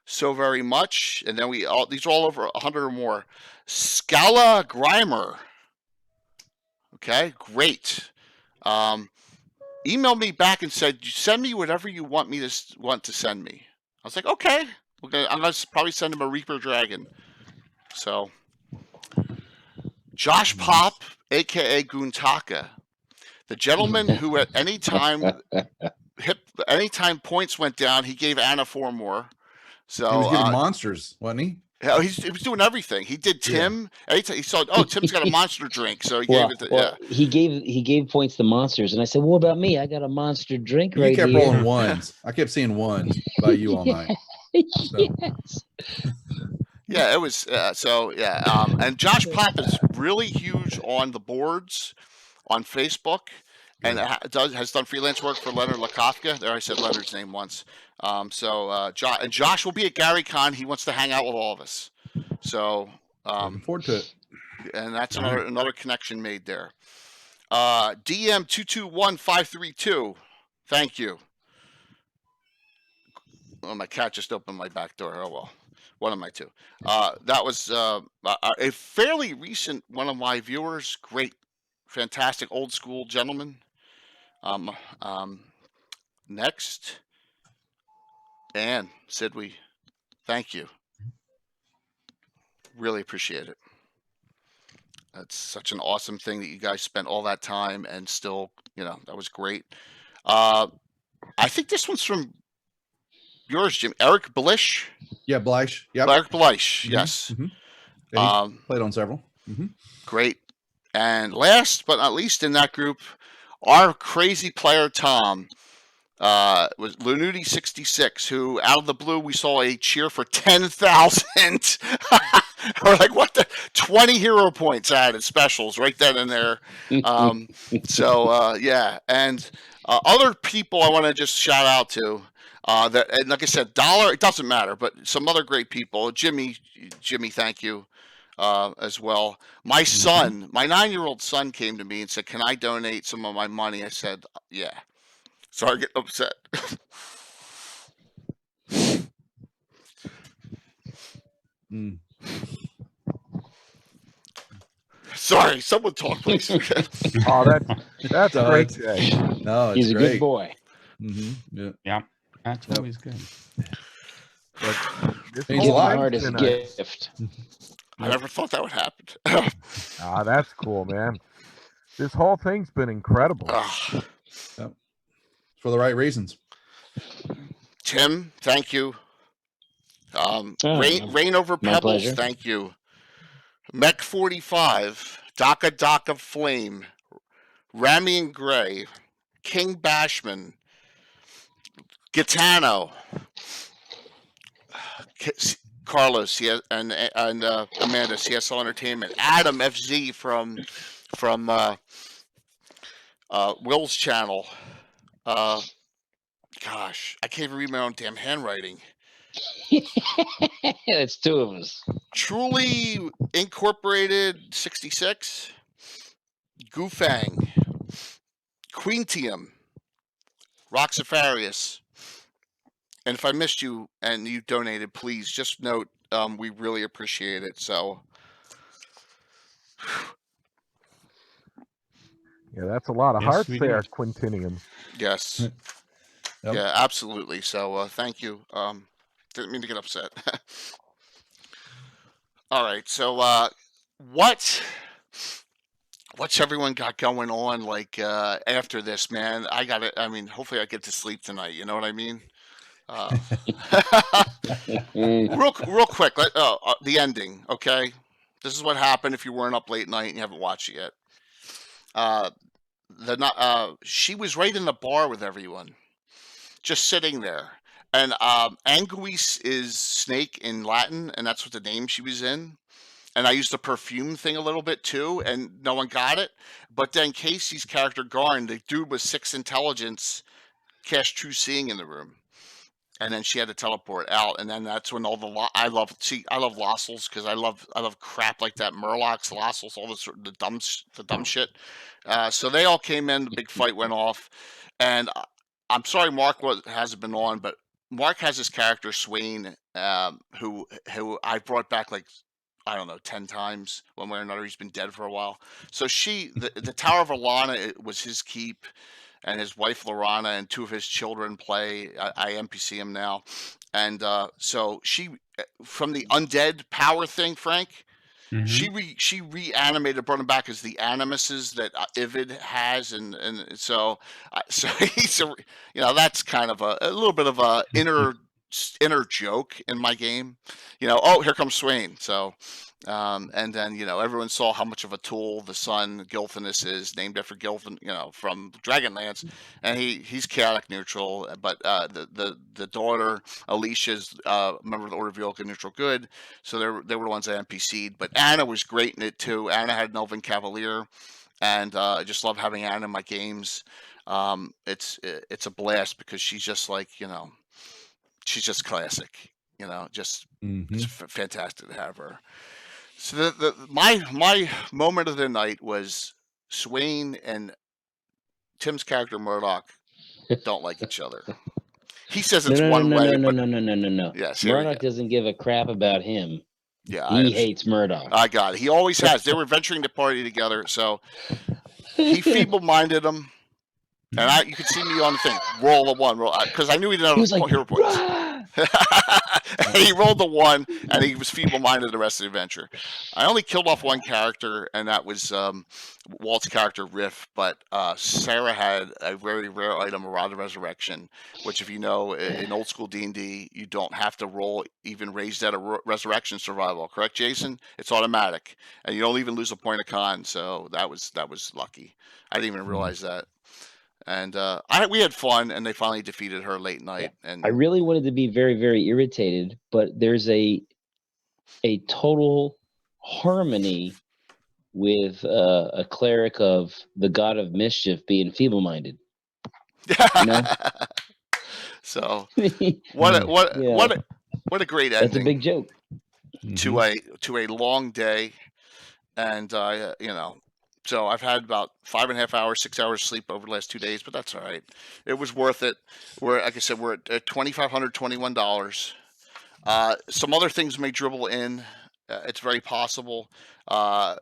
so very much. And then these are all over 100 or more. Scala Grimer. Okay, great. Emailed me back and said, send me whatever you want to send me. I was like, okay. I'm gonna probably send him a Reaper Dragon. So Josh Pop, aka Guntaka, the gentleman who at any time points went down, he gave Anna 4 more. So He was giving monsters, wasn't he? Yeah, he was doing everything. He did Tim. Yeah. Anytime he saw, Tim's got a monster drink, so he gave it. He gave points to monsters, and I said, "What about me? I got a monster drink right here." You kept rolling ones. I kept seeing ones by you all night. So. Yes. Yeah, it was. And Josh Pop is really huge on the boards on Facebook, and has done freelance work for Leonard Lakofka. There, I said Leonard's name once. Josh will be at GaryCon. He wants to hang out with all of us. So looking forward to it. And that's another connection made there. DM 221532. Thank you. Oh, my cat just opened my back door. Oh well. One of my two. That was a fairly recent one of my viewers. Great, fantastic, old school gentleman. Next, Ann Sidwey, thank you. Really appreciate it. That's such an awesome thing that you guys spent all that time and still, that was great. I think this one's from yours, Jim. Eric Blish. Yeah, Blish. Yeah, Eric Blish. Yes. Mm-hmm. Yeah, played on several. Mm-hmm. Great. And last but not least in that group, our crazy player Tom was Lunudi 66, who out of the blue we saw a cheer for 10,000. We're like, what the 20 hero points added specials right then and there. Yeah, and other people I want to just shout out to. And like I said, Dollar, it doesn't matter, but some other great people. Jimmy, thank you as well. My son, my 9-year-old son came to me and said, can I donate some of my money? I said, yeah. Sorry, getting upset. Sorry, someone talk, please. Oh, that's great, Jay. No, he's a great. good boy. Mm-hmm. Yeah, that's always good. Means a lot. Heart is a gift. I never thought that would happen. That's cool, man. This whole thing's been incredible. Yep. For the right reasons. Tim, thank you. Rain over Pebbles, pleasure. thank you. Mech 45, Daka Flame, Rami and Gray, King Bashman, Gitano, Carlos, and Amanda, CSL Entertainment, Adam FZ from Will's channel. Gosh, I can't even read my own damn handwriting. It's 2 of us. Truly Incorporated 66, Goofang, Queentium, Roxafarius. And if I missed you and you donated, please just note we really appreciate it. So yeah, that's a lot of Yes, hearts we there, do. Quintinium. yes. Yep. Yeah, absolutely. So thank you. Didn't mean to get upset. All right. So what's everyone got going on like after this, man? Hopefully I get to sleep tonight. You know what I mean? Real quick. The ending. Okay. This is what happened if you weren't up late night and you haven't watched it yet. She was right in the bar with everyone, just sitting there. And Anguis is snake in Latin, and that's what the name she was in. and I used the perfume thing a little bit too, and no one got it. But then Casey's character Garn, the dude with 6 intelligence, cast True Seeing in the room, and then she had to teleport out, and then that's when all the I love Lossels because I love crap like that, Murlocs, Lossels, all the dumb shit. So they all came in, the big fight went off, and I'm sorry Mark hasn't been on, but Mark has this character Swain, who I brought back like, I don't know, 10 times one way or another. He's been dead for a while. So the Tower of Alana was his keep, and his wife Lorana and 2 of his children play. I NPC him now, and so she, from the undead power thing, Frank. Mhm. She reanimated, brought him back as the animuses that Ivid has, and so so he's that's kind of a little bit of a inner joke in my game. Oh, here comes Swain. So and then everyone saw how much of a tool the son Gilthanus is, named after Gilthan, from Dragonlance, and he's chaotic neutral, but the daughter Alicia's member of the Order of Yoka, neutral good. So they were the ones that NPC'd. But Anna was great in it too. Anna had an Elven Cavalier, and I just love having Anna in my games. It's a blast because she's just like she's just classic. Just it's fantastic to have her. So my moment of the night was Swain and Tim's character Murdoch don't like each other. He says it's one way, but No. yes, here we Murdoch go. doesn't give a crap about him. Yeah, He hates Murdoch. I got it. He always has. They were venturing the party together, so he feeble-minded him. And you could see me on the thing, roll a 1, because I knew he didn't have hero points. He rolled the 1, and he was feeble-minded the rest of the adventure. I only killed off 1 character, and that was Walt's character Riff. But Sarah had a very rare item, a Rod of Resurrection, which, if you know, in old school D&D, you don't have to roll even raised dead or resurrection survival. Correct, Jason? It's automatic, and you don't even lose a point of con. So that was lucky. I didn't even realize that. And we had fun, and they finally defeated her late night. And I really wanted to be very, very irritated, but there's a total harmony with a cleric of the god of mischief being feeble-minded. So what a great ending. That's a big joke. To a long day, and so I've had about 5.5 hours, 6 hours sleep over the last 2 days, but that's all right. It was worth it. Like I said, we're at $2,521. Some other things may dribble in. It's very possible. A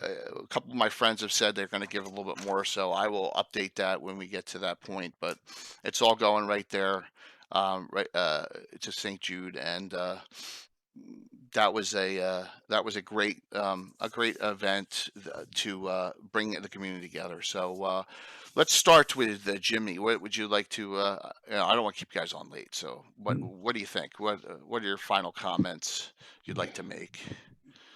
couple of my friends have said they're going to give a little bit more, so I will update that when we get to that point. But it's all going right there, right to St. Jude, and that was a great event to bring the community together. So let's start with Jimmy. What would you like to? I don't want to keep you guys on late. So what do you think? What are your final comments you'd like to make?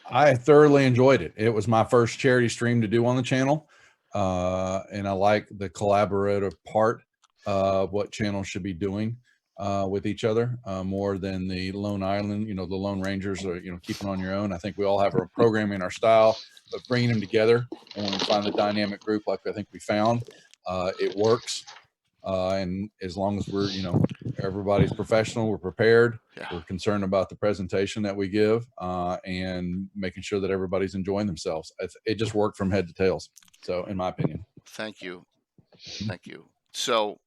I thoroughly enjoyed it. It was my first charity stream to do on the channel, and I like the collaborative part of what channels should be doing with each other more than the lone island, the lone rangers are, keeping on your own. I think we all have our programming, our style, but bringing them together, and when we find the dynamic group like I think we found, it works. And as long as we're, everybody's professional, we're prepared, we're concerned about the presentation that we give, and making sure that everybody's enjoying themselves. It just worked from head to tails. So in my opinion. Thank you. So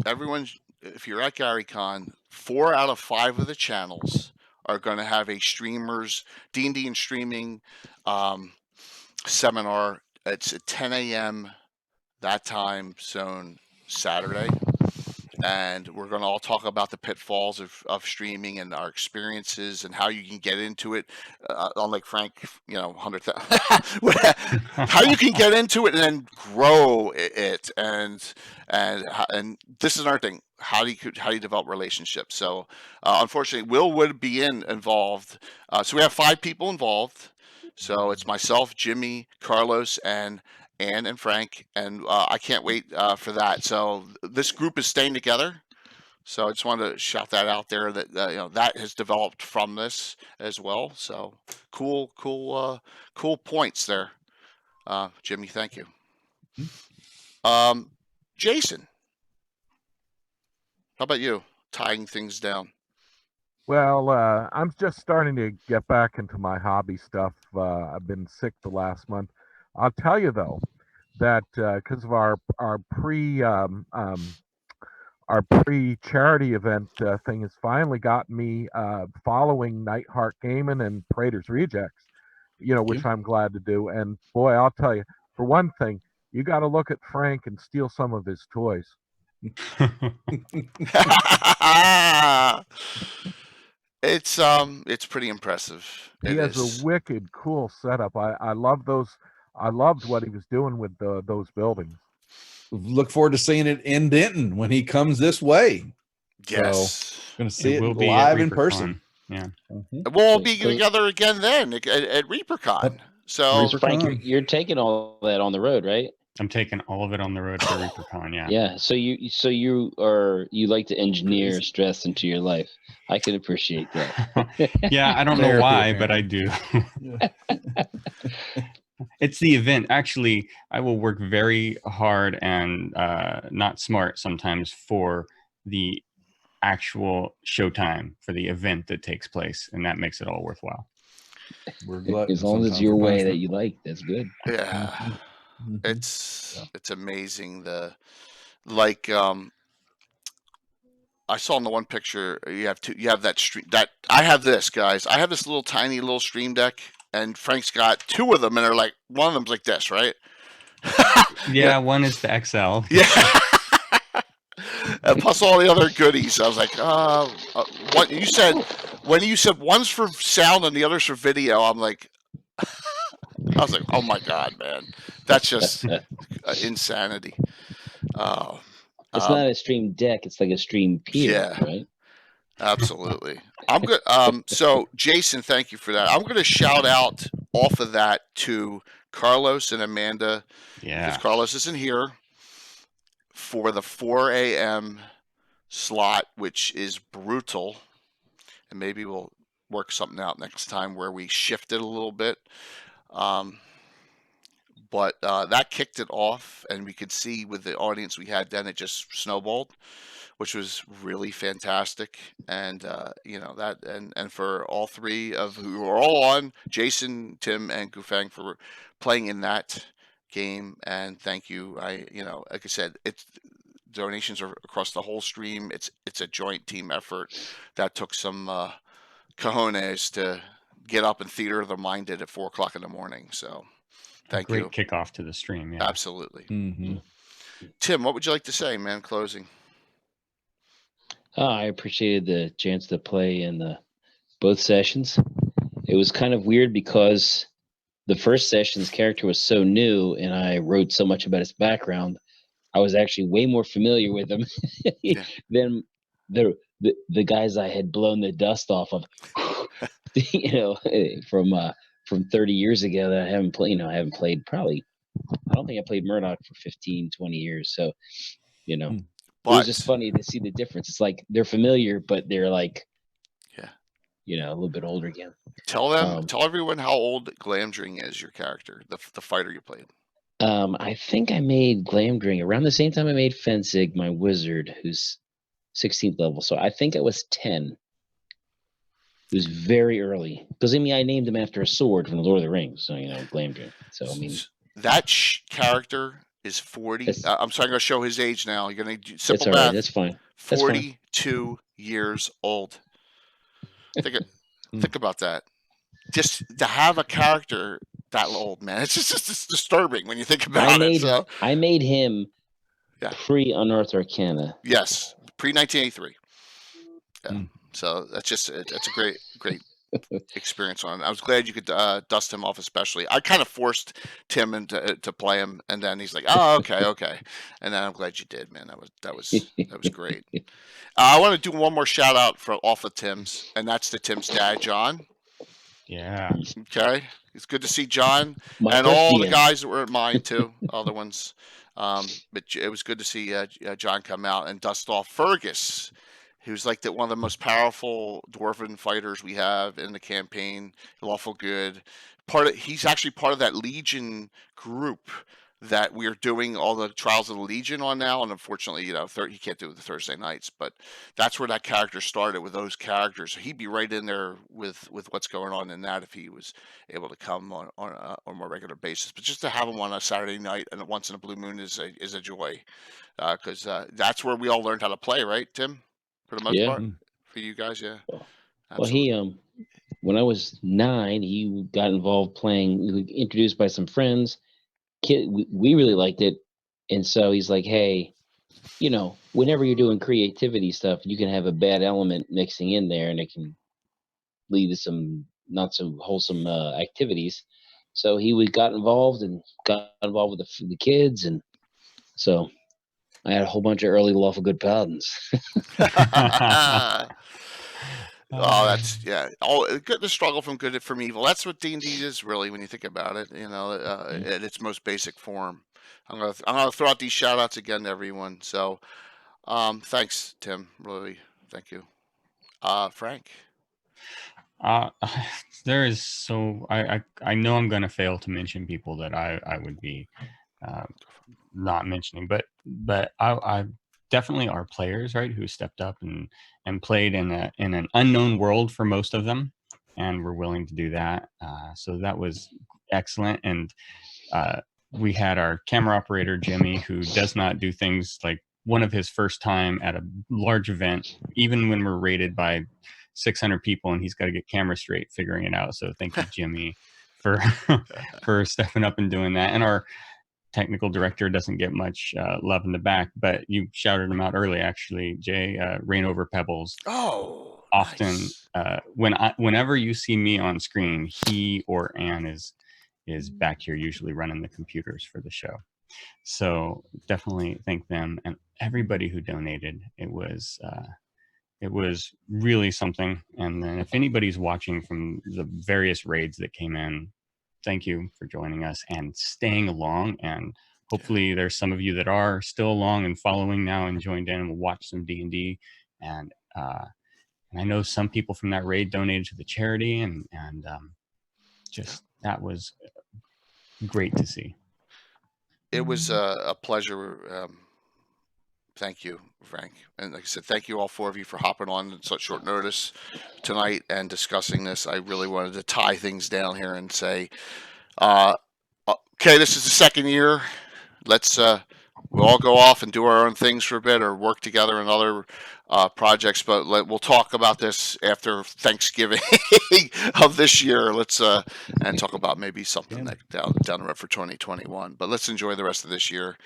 everyone, if you're at GaryCon, 4 out of 5 of the channels are going to have a streamers D&D and streaming seminar. It's at 10 a.m. that time zone Saturday, and we're going to all talk about the pitfalls of streaming and our experiences and how you can get into it. Unlike Frank, 100,000, how you can get into it and then grow it, and this is another thing. How do you develop relationships? So unfortunately, Will would be involved. So we have 5 people involved. So it's myself, Jimmy, Carlos, and Ann and Frank, and I can't wait for that. So this group is staying together. So I just wanted to shout that out there that that has developed from this as well. So cool points there, Jimmy. Thank you. Jason, how about you? Tying things down. Well, I'm just starting to get back into my hobby stuff. I've been sick the last month. I'll tell you though that because of our pre charity event thing has finally got me following Nightheart Gaming and Prater's Rejects, which I'm glad to do. And boy, I'll tell you, for one thing, you got to look at Frank and steal some of his toys. It's pretty impressive. He has a wicked cool setup. I love those. I loved what he was doing with those buildings. Look forward to seeing it in Denton when he comes this way. Yes, so, going to see it will be live in person. Yeah, we'll be together again then at ReaperCon. So Frank, you're taking all that on the road, right? I'm taking all of it on the road for ReaperCon. Yeah. Yeah. So you like to engineer stress into your life. I can appreciate that. Yeah, I don't know why, but I do. It's the event. Actually, I will work very hard and not smart sometimes for the actual showtime for the event that takes place, and that makes it all worthwhile. We're glad as long as your way that you like, that's good. Yeah. It's amazing. I saw in the one picture you have that stream that I have this, guys. I have this tiny little stream deck, and Frank's got two of them, and they're like one of them's like this, right? Yeah, one is the XL. Yeah. And plus all the other goodies. I was like, what you said when you said one's for sound and the other's for video, I'm like I was like, oh my God, man. That's just insanity. It's not a stream deck, it's like a stream pier, yeah, right? Absolutely. I'm good. So Jason, thank you for that. I'm gonna shout out off of that to Carlos and Amanda. Yeah. Because Carlos isn't here for the 4 a.m. slot, which is brutal. And maybe we'll work something out next time where we shift it a little bit. But that kicked it off, and we could see with the audience we had then, it just snowballed, which was really fantastic. And that, and for all three of who are all on, Jason, Tim, and Gufang for playing in that game. And thank you. Like I said, it's donations are across the whole stream. It's a joint team effort that took some cojones to get up and theater of the mind did at 4 o'clock in the morning. So thank you. Great kickoff to the stream. Yeah. Absolutely. Mm-hmm. Tim, what would you like to say, man? Closing. I appreciated the chance to play in both sessions. It was kind of weird because the first session's character was so new, and I wrote so much about his background. I was actually way more familiar with him than the guys I had blown the dust off of, from 30 years ago that I haven't played. I haven't played probably. I don't think I played Murdoch for 15, 20 years. So, it was just funny to see the difference. It's like they're familiar, but they're like, a little bit older again. Tell everyone how old Glamdring is, your character, the fighter you played. I think I made Glamdring around the same time I made Fenzig, my wizard, who's 16th level. So I think I was 10. It was very early because I named him after a sword from the Lord of the Rings. So Glamdring. So that character is 40. I'm sorry, I'm going to show his age now. You're going to simple math. Right, that's fine. 42 years old. Think about that. Just to have a character that old, man, it's disturbing when you think about it. I made him pre-Unearthed Arcana. Yes, pre-1983. Yeah. So it's a great experience on it. I was glad you could dust him off, especially. I kind of forced Tim to play him, and then he's like, "Oh, okay," and then I'm glad you did, man. That was great. I want to do one more shout out off of Tim's, and that's to Tim's dad, John. Yeah. Okay, it's good to see John and all the guys that were at mine too, other ones. But it was good to see John come out and dust off Fergus. He was like one of the most powerful dwarven fighters we have in the campaign. Lawful good. He's actually part of that Legion group that we're doing all the Trials of the Legion on now. And unfortunately, he can't do it the Thursday nights. But that's where that character started, with those characters. So he'd be right in there with what's going on in that if he was able to come on a more regular basis. But just to have him on a Saturday night and once in a blue moon is a joy, because that's where we all learned how to play, right, Tim? For the most Yeah. part, for you guys, yeah. Well, Absolutely. he when I was 9, he got involved playing. We were introduced by some friends. We really liked it, and so he's like, "Hey, whenever you're doing creativity stuff, you can have a bad element mixing in there, and it can lead to some not so wholesome activities." So he got involved with the kids, and so I had a whole bunch of early lawful good paladins. Oh, that's good. The struggle from good from evil. That's what D&D is really, when you think about it. At its most basic form. I'm gonna throw out these shout outs again to everyone. So, thanks, Tim. Really, thank you. Frank. There is I know I'm going to fail to mention people that I would be not mentioning, but I definitely are players, right, who stepped up and played in an unknown world for most of them, and were willing to do that. So that was excellent. And we had our camera operator Jimmy, who does not do things like one of his first time at a large event, even when we're rated by 600 people and he's got to get camera straight, figuring it out. So thank you, Jimmy, for for stepping up and doing that. And our technical director doesn't get much love in the back, but you shouted him out early, actually, Jay. Rain Over Pebbles. Oh, often nice. Whenever you see me on screen, he or Ann is back here, usually running the computers for the show. So definitely thank them and everybody who donated. It was really something. And then if anybody's watching from the various raids that came in, thank you for joining us and staying along. And hopefully there's some of you that are still along and following now and joined in and will watch some D&D. And I know some people from that raid donated to the charity, and that was great to see. It was a pleasure. Thank you, Frank. And like I said, thank you all 4 of you for hopping on at such short notice tonight and discussing this. I really wanted to tie things down here and say, okay, this is the second year. Let's we'll all go off and do our own things for a bit, or work together on other projects. But we'll talk about this after Thanksgiving of this year. Let's and talk about maybe something that down the road for 2021. But let's enjoy the rest of this year.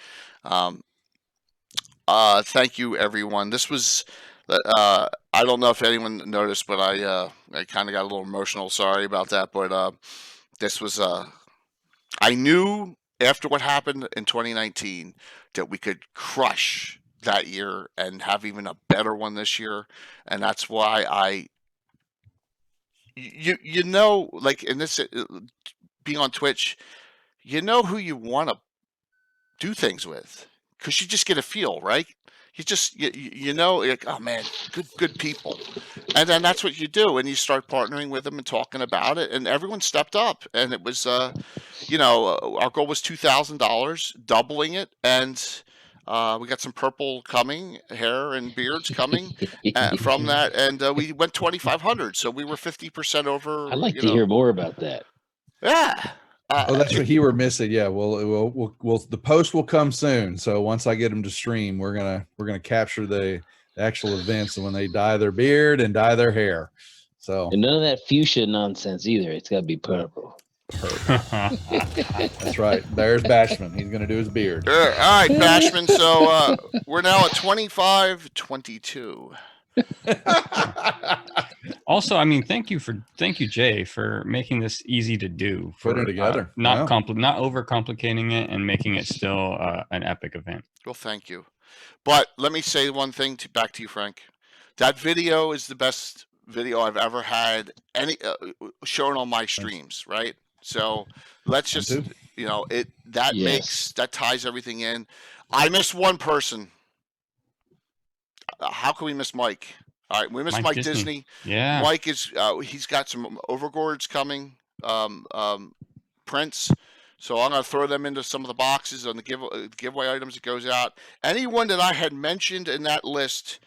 Thank you, everyone. This was, I don't know if anyone noticed, but I kind of got a little emotional. Sorry about that. But this was, I knew after what happened in 2019 that we could crush that year and have even a better one this year. And that's why like in this, being on Twitch, who you want to do things with, because you just get a feel, right? You just like, oh man, good people, and then that's what you do, and you start partnering with them and talking about it, and everyone stepped up, and it was our goal was $2,000, doubling it, and we got some purple coming, hair and beards coming from that, and we went 2,500, so we were 50% over. I'd like to hear more about that. Yeah. That's what you were missing. Yeah, we'll the post will come soon. So once I get them to stream, we're gonna capture the actual events when they dye their beard and dye their hair. So, and none of that fuchsia nonsense either. It's got to be purple. That's right. There's Bashman. He's gonna do his beard. All right, Bashman. So we're now at 25-22. Also, I mean, thank you, Jay, for making this easy to do. For putting it together, not overcomplicating it, and making it still an epic event. Well, thank you. But let me say one thing back to you, Frank. That video is the best video I've ever had shown on my streams. Right. So let's just that ties everything in. I missed one person. How can we miss Mike? All right, we missed Mike Disney. Yeah. Mike is he's got some overboards coming, prints. So I'm gonna throw them into some of the boxes on the giveaway items that goes out. Anyone that I had mentioned in that list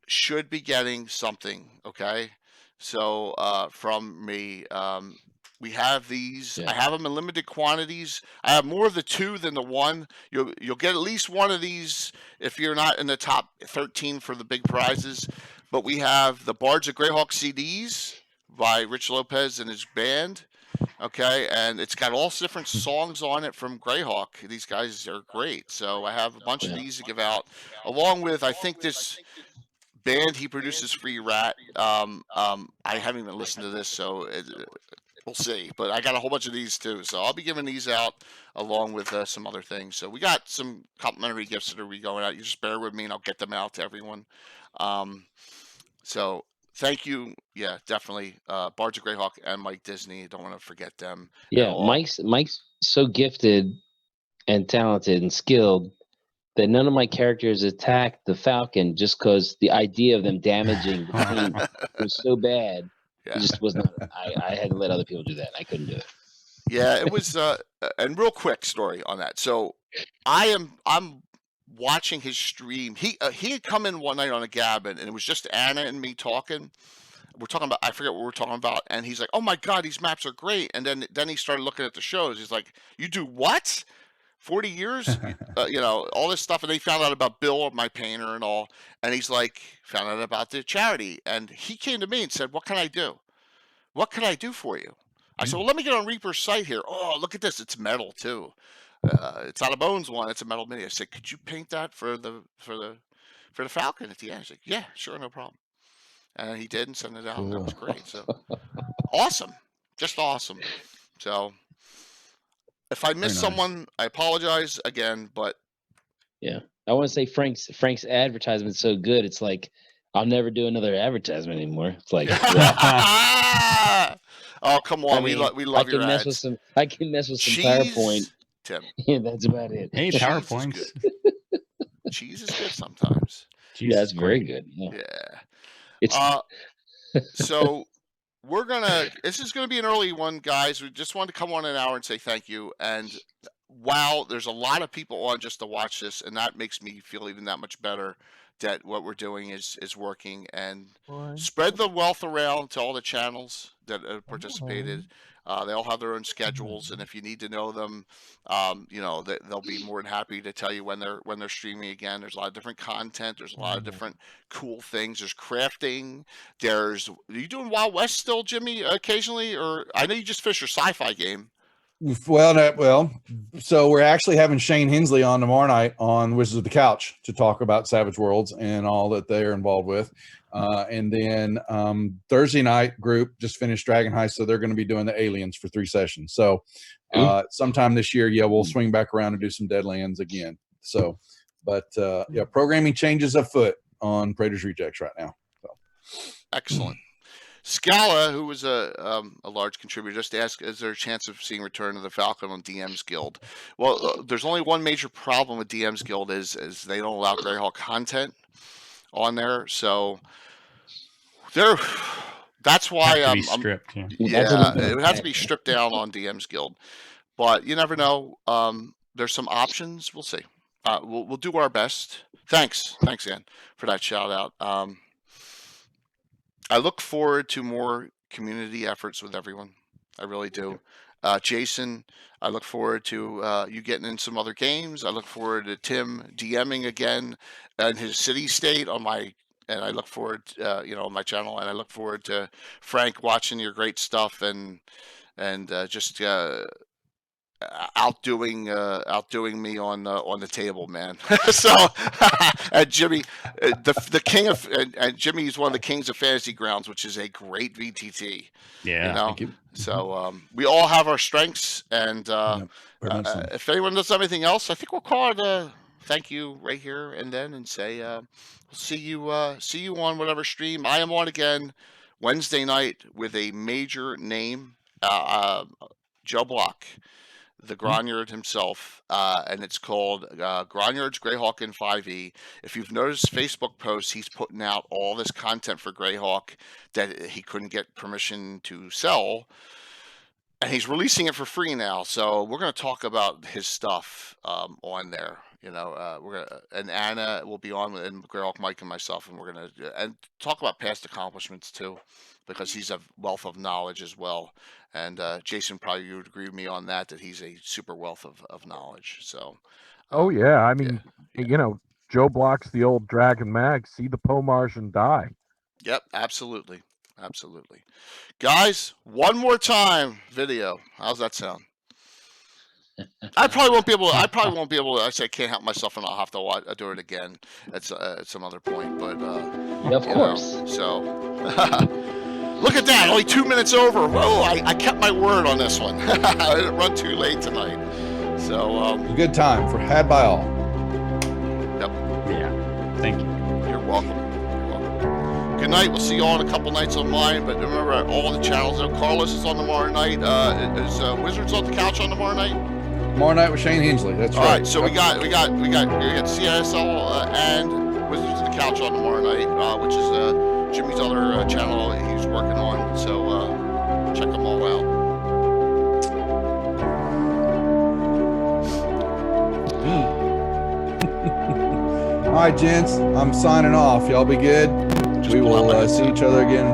should be getting something. Okay, so from me. We have these. Yeah. I have them in limited quantities. I have more of the 2 than the 1. You'll get at least one of these if you're not in the top 13 for the big prizes. But we have the Bards of Greyhawk CDs by Rich Lopez and his band. Okay, and it's got all different songs on it from Greyhawk. These guys are great. So I have a bunch of these to give out, along with I think this band he produces, Free Rat. I haven't even listened to this, so we'll see. But I got a whole bunch of these too, so I'll be giving these out along with some other things. So we got some complimentary gifts that will be going out. You just bear with me, and I'll get them out to everyone. So thank you. Yeah, definitely. Bards of Greyhawk and Mike Disney. Don't want to forget them. Yeah, Mike's so gifted and talented and skilled that none of my characters attacked the Falcon just because the idea of them damaging the team was so bad. Yeah. It just was not. I had to let other people do that. I couldn't do it. Yeah, it was. And real quick story on that. So I'm watching his stream. He had come in one night on a Gabbin, and it was just Anna and me talking. We're talking about, I forget what we're talking about, and he's like, "Oh my God, these maps are great." And then he started looking at the shows. He's like, "You do what? 40 years?" All this stuff. And they found out about Bill, my painter, and all. And he's like, found out about the charity, and he came to me and said, "What can I do? What can I do for you?" I said, "Well, let me get on Reaper's site here. Oh, look at this. It's metal too. It's not a Bones one. It's a metal mini." I said, "Could you paint that for the Falcon at the end?" He's like, "Yeah, sure, no problem." And he did and sent it out. And that was great. So awesome, just awesome. So if I missed someone, I apologize again. But yeah, I want to say Frank's advertisement's so good. It's like I'll never do another advertisement anymore. It's like, oh come on, we love your ads. I can mess with some PowerPoint. Tim. Yeah, that's about it. Hey, PowerPoints. Cheese is good sometimes. Yeah, that's very good. Yeah. It's so this is gonna be an early one, guys. We just wanted to come on an hour and say thank you. And wow, there's a lot of people on just to watch this, and that makes me feel even that much better that what we're doing is working. And spread the wealth around to all the channels that have participated. They all have their own schedules, and if you need to know them, they'll be more than happy to tell you when they're streaming again. There's a lot of different content. There's a lot of different cool things. There's crafting. Are you doing Wild West still, Jimmy? Occasionally, or I know you just finished your sci-fi game. So we're actually having Shane Hensley on tomorrow night on Wizards of the Couch to talk about Savage Worlds and all that they're involved with. And then Thursday night group just finished Dragon Heist, so they're going to be doing the Aliens for 3 sessions. So sometime this year, we'll swing back around and do some Deadlands again. So, but programming changes afoot on Praetor's Rejects right now. So excellent. Scala, who was a large contributor, just asked, is there a chance of seeing Return of the Falcon on DM's Guild? Well, there's only one major problem with DM's Guild is they don't allow Greyhawk content on there. So that's why it would have to be stripped down on DM's Guild. But you never know. There's some options. We'll see. We'll do our best. Thanks, Ann, for that shout out. I look forward to more community efforts with everyone. I really do. Jason, I look forward to you getting in some other games. I look forward to Tim DMing again in his city state and I look forward, on my channel, and I look forward to Frank watching your great stuff and just outdoing me on the table, man. So and Jimmy, the king of and Jimmy is one of the kings of Fantasy Grounds, which is a great VTT. Yeah. Thank you. So we all have our strengths, and if anyone does anything else, I think we'll call it a thank you right here and then, and say we'll see you on whatever stream. I am on again Wednesday night with a major name, Joe Block, the Gronyard himself, and it's called Gronyard's Greyhawk in 5e. If you've noticed Facebook posts, he's putting out all this content for Greyhawk that he couldn't get permission to sell, and he's releasing it for free now. So we're going to talk about his stuff on there. You know, and Anna will be on, and Greyhawk, Mike, and myself, and we're going to and talk about past accomplishments too, because he's a wealth of knowledge as well. And Jason, probably you would agree with me on that he's a super wealth of knowledge. So. Oh yeah, I mean, you know, Joe Block's the old Dragon Mag. See the Pomage and die. Yep, absolutely, absolutely. Guys, one more time, video. How's that sound? I probably won't be able to. I say I can't help myself, and I'll have to do it again at some other point. But of course. So look at that, only 2 minutes over. Whoa, I kept my word on this one. I didn't run too late tonight. So A good time for had by all. Yep. Yeah. Thank you. You're welcome. You're welcome. Good night. We'll see you all in a couple nights online. But remember, all the channels. Carlos is on tomorrow night. Is Wizards on the couch on tomorrow night? Tomorrow night with Shane Hensley. That's All right. right, so we got CSL and Wizards of the Couch on tomorrow night, which is Jimmy's other channel he's working on. So check them all out. All right, gents. I'm signing off. Y'all be good. We will see each other again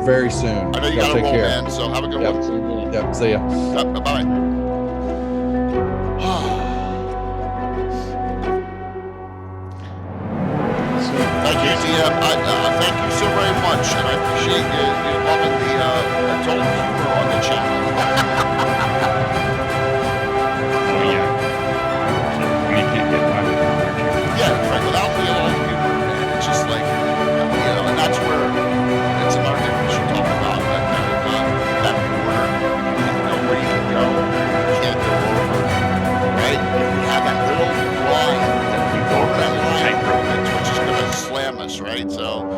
very soon. I know you got to roll, man. So have a good one. Yep. See ya. Bye. Thank you, DM. Thank you so very much, and I appreciate you loving the adult humor on the channel. Oh yeah. And you can't get by without our channel. Yeah, right. Without the adult humor, and it's just like, you know, and that's where it's another thing we should talk about. That corner, you know where you can go, you can't go over, right? You have that little line that you go over that line, which is going to slam us, right? So.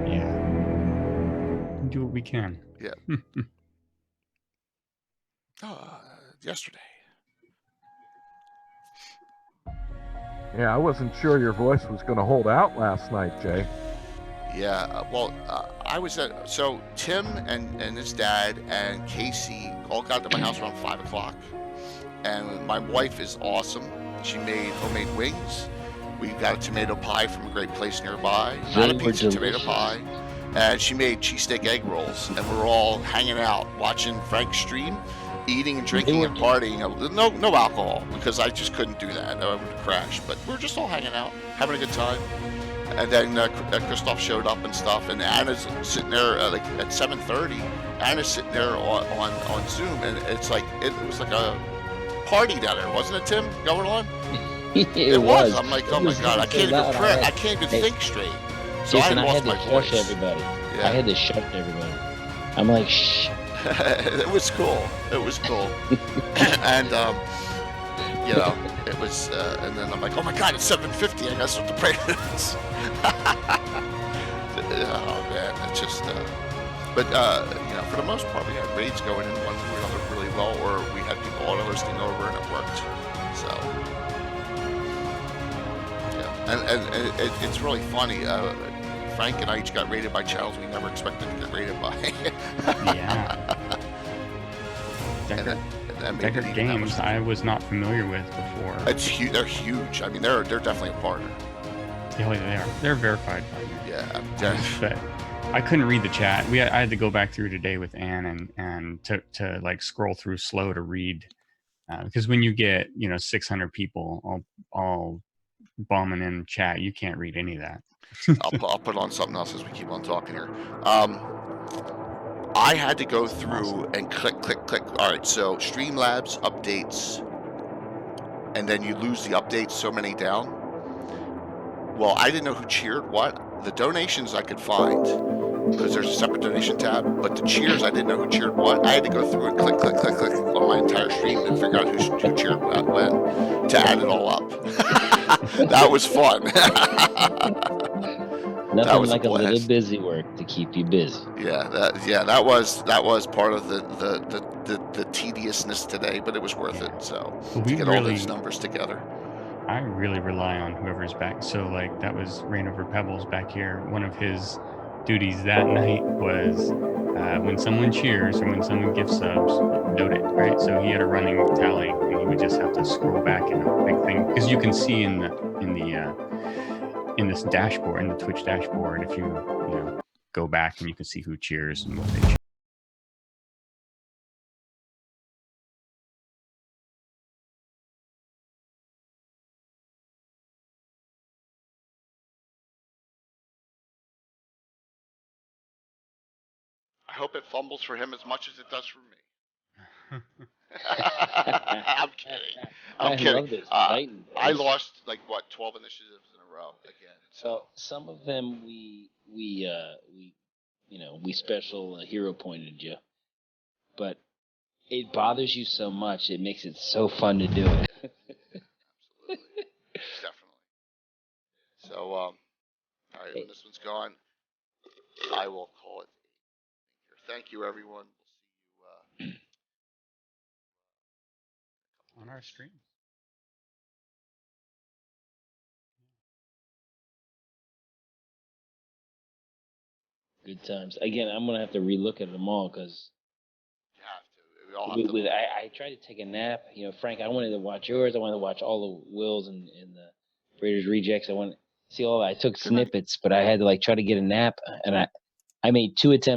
Yeah. Do what we can. Yeah. Yesterday. Yeah, I wasn't sure your voice was going to hold out last night, Jay. Yeah, well, I was at, so Tim and his dad and Casey all got to my house around 5 o'clock. And my wife is awesome. She made homemade wings. We got a tomato pie from a great place nearby. Not a pizza, tomato pie. And she made cheesesteak egg rolls. And we were all hanging out, watching Frank's stream, eating and drinking and partying. No alcohol, because I just couldn't do that. I would crash. But we were just all hanging out, having a good time. And then Christoph showed up and stuff. And Anna's sitting there like at 7:30. Anna's sitting there on Zoom. And it's like, it was like a party down there, wasn't it, Tim, going on? It was. I'm like, oh my God, I can't even think straight. So Jason, I had lost to my voice. shush everybody. Yeah. I had to shut everybody. I'm like, shh. It was cool. It was cool. And you know, it was. And then I'm like, oh my God, it's 7:50. I gotta start the prayers. Oh man, it's just. But you know, for the most part, we had raids going in one way or another really well, or we had people auto hosting over and it worked. So yeah, and it's really funny. Frank and I each got raided by channels we never expected to get raided by. Yeah. Deckard Games I was not familiar with before. It's huge. They're huge. I mean, they're definitely a partner. Yeah, they are. They're a verified partner. Yeah. But I couldn't read the chat. I had to go back through today with Ann and to like scroll through slow to read, because when you get 600 people all bombing in chat, you can't read any of that. I'll put on something else as we keep on talking here. I had to go through and click. All right, so Streamlabs updates, and then you lose the updates so many down. Well, I didn't know who cheered what. The donations I could find, because there's a separate donation tab, but the cheers, I didn't know who cheered what. I had to go through and click on my entire stream and figure out who cheered when to add it all up. That was fun. Nothing was like a a little blast. busy work to keep you busy. Yeah, that was part of the tediousness today, but it was worth it. So Well, to we get all really, those numbers together. I really rely on whoever's back. So like that was Rain Over Pebbles back here. One of his duties that night was when someone cheers or when someone gives subs, note it, right? So he had a running tally, and he would just have to scroll back in a big thing because you can see in this dashboard, in the Twitch dashboard, if you go back and you can see who cheers and what they cheer. I hope it fumbles for him as much as it does for me. I'm kidding. I'm kidding. love this. I lost like what 12 initiatives in a row again. So some of them we special hero pointed you, but it bothers you so much. It makes it so fun to do it. Absolutely, definitely. So all right, when this one's gone, I will call it. Thank you, everyone. We'll see you On our stream. Good times. Again, I'm gonna have to relook at them all because You have to. We all have to. I tried to take a nap. Frank, I wanted to watch yours. I wanted to watch all the Wills and the Raiders rejects. I wanted to see all that. I took snippets, but I had to try to get a nap, and I made 2 attempts.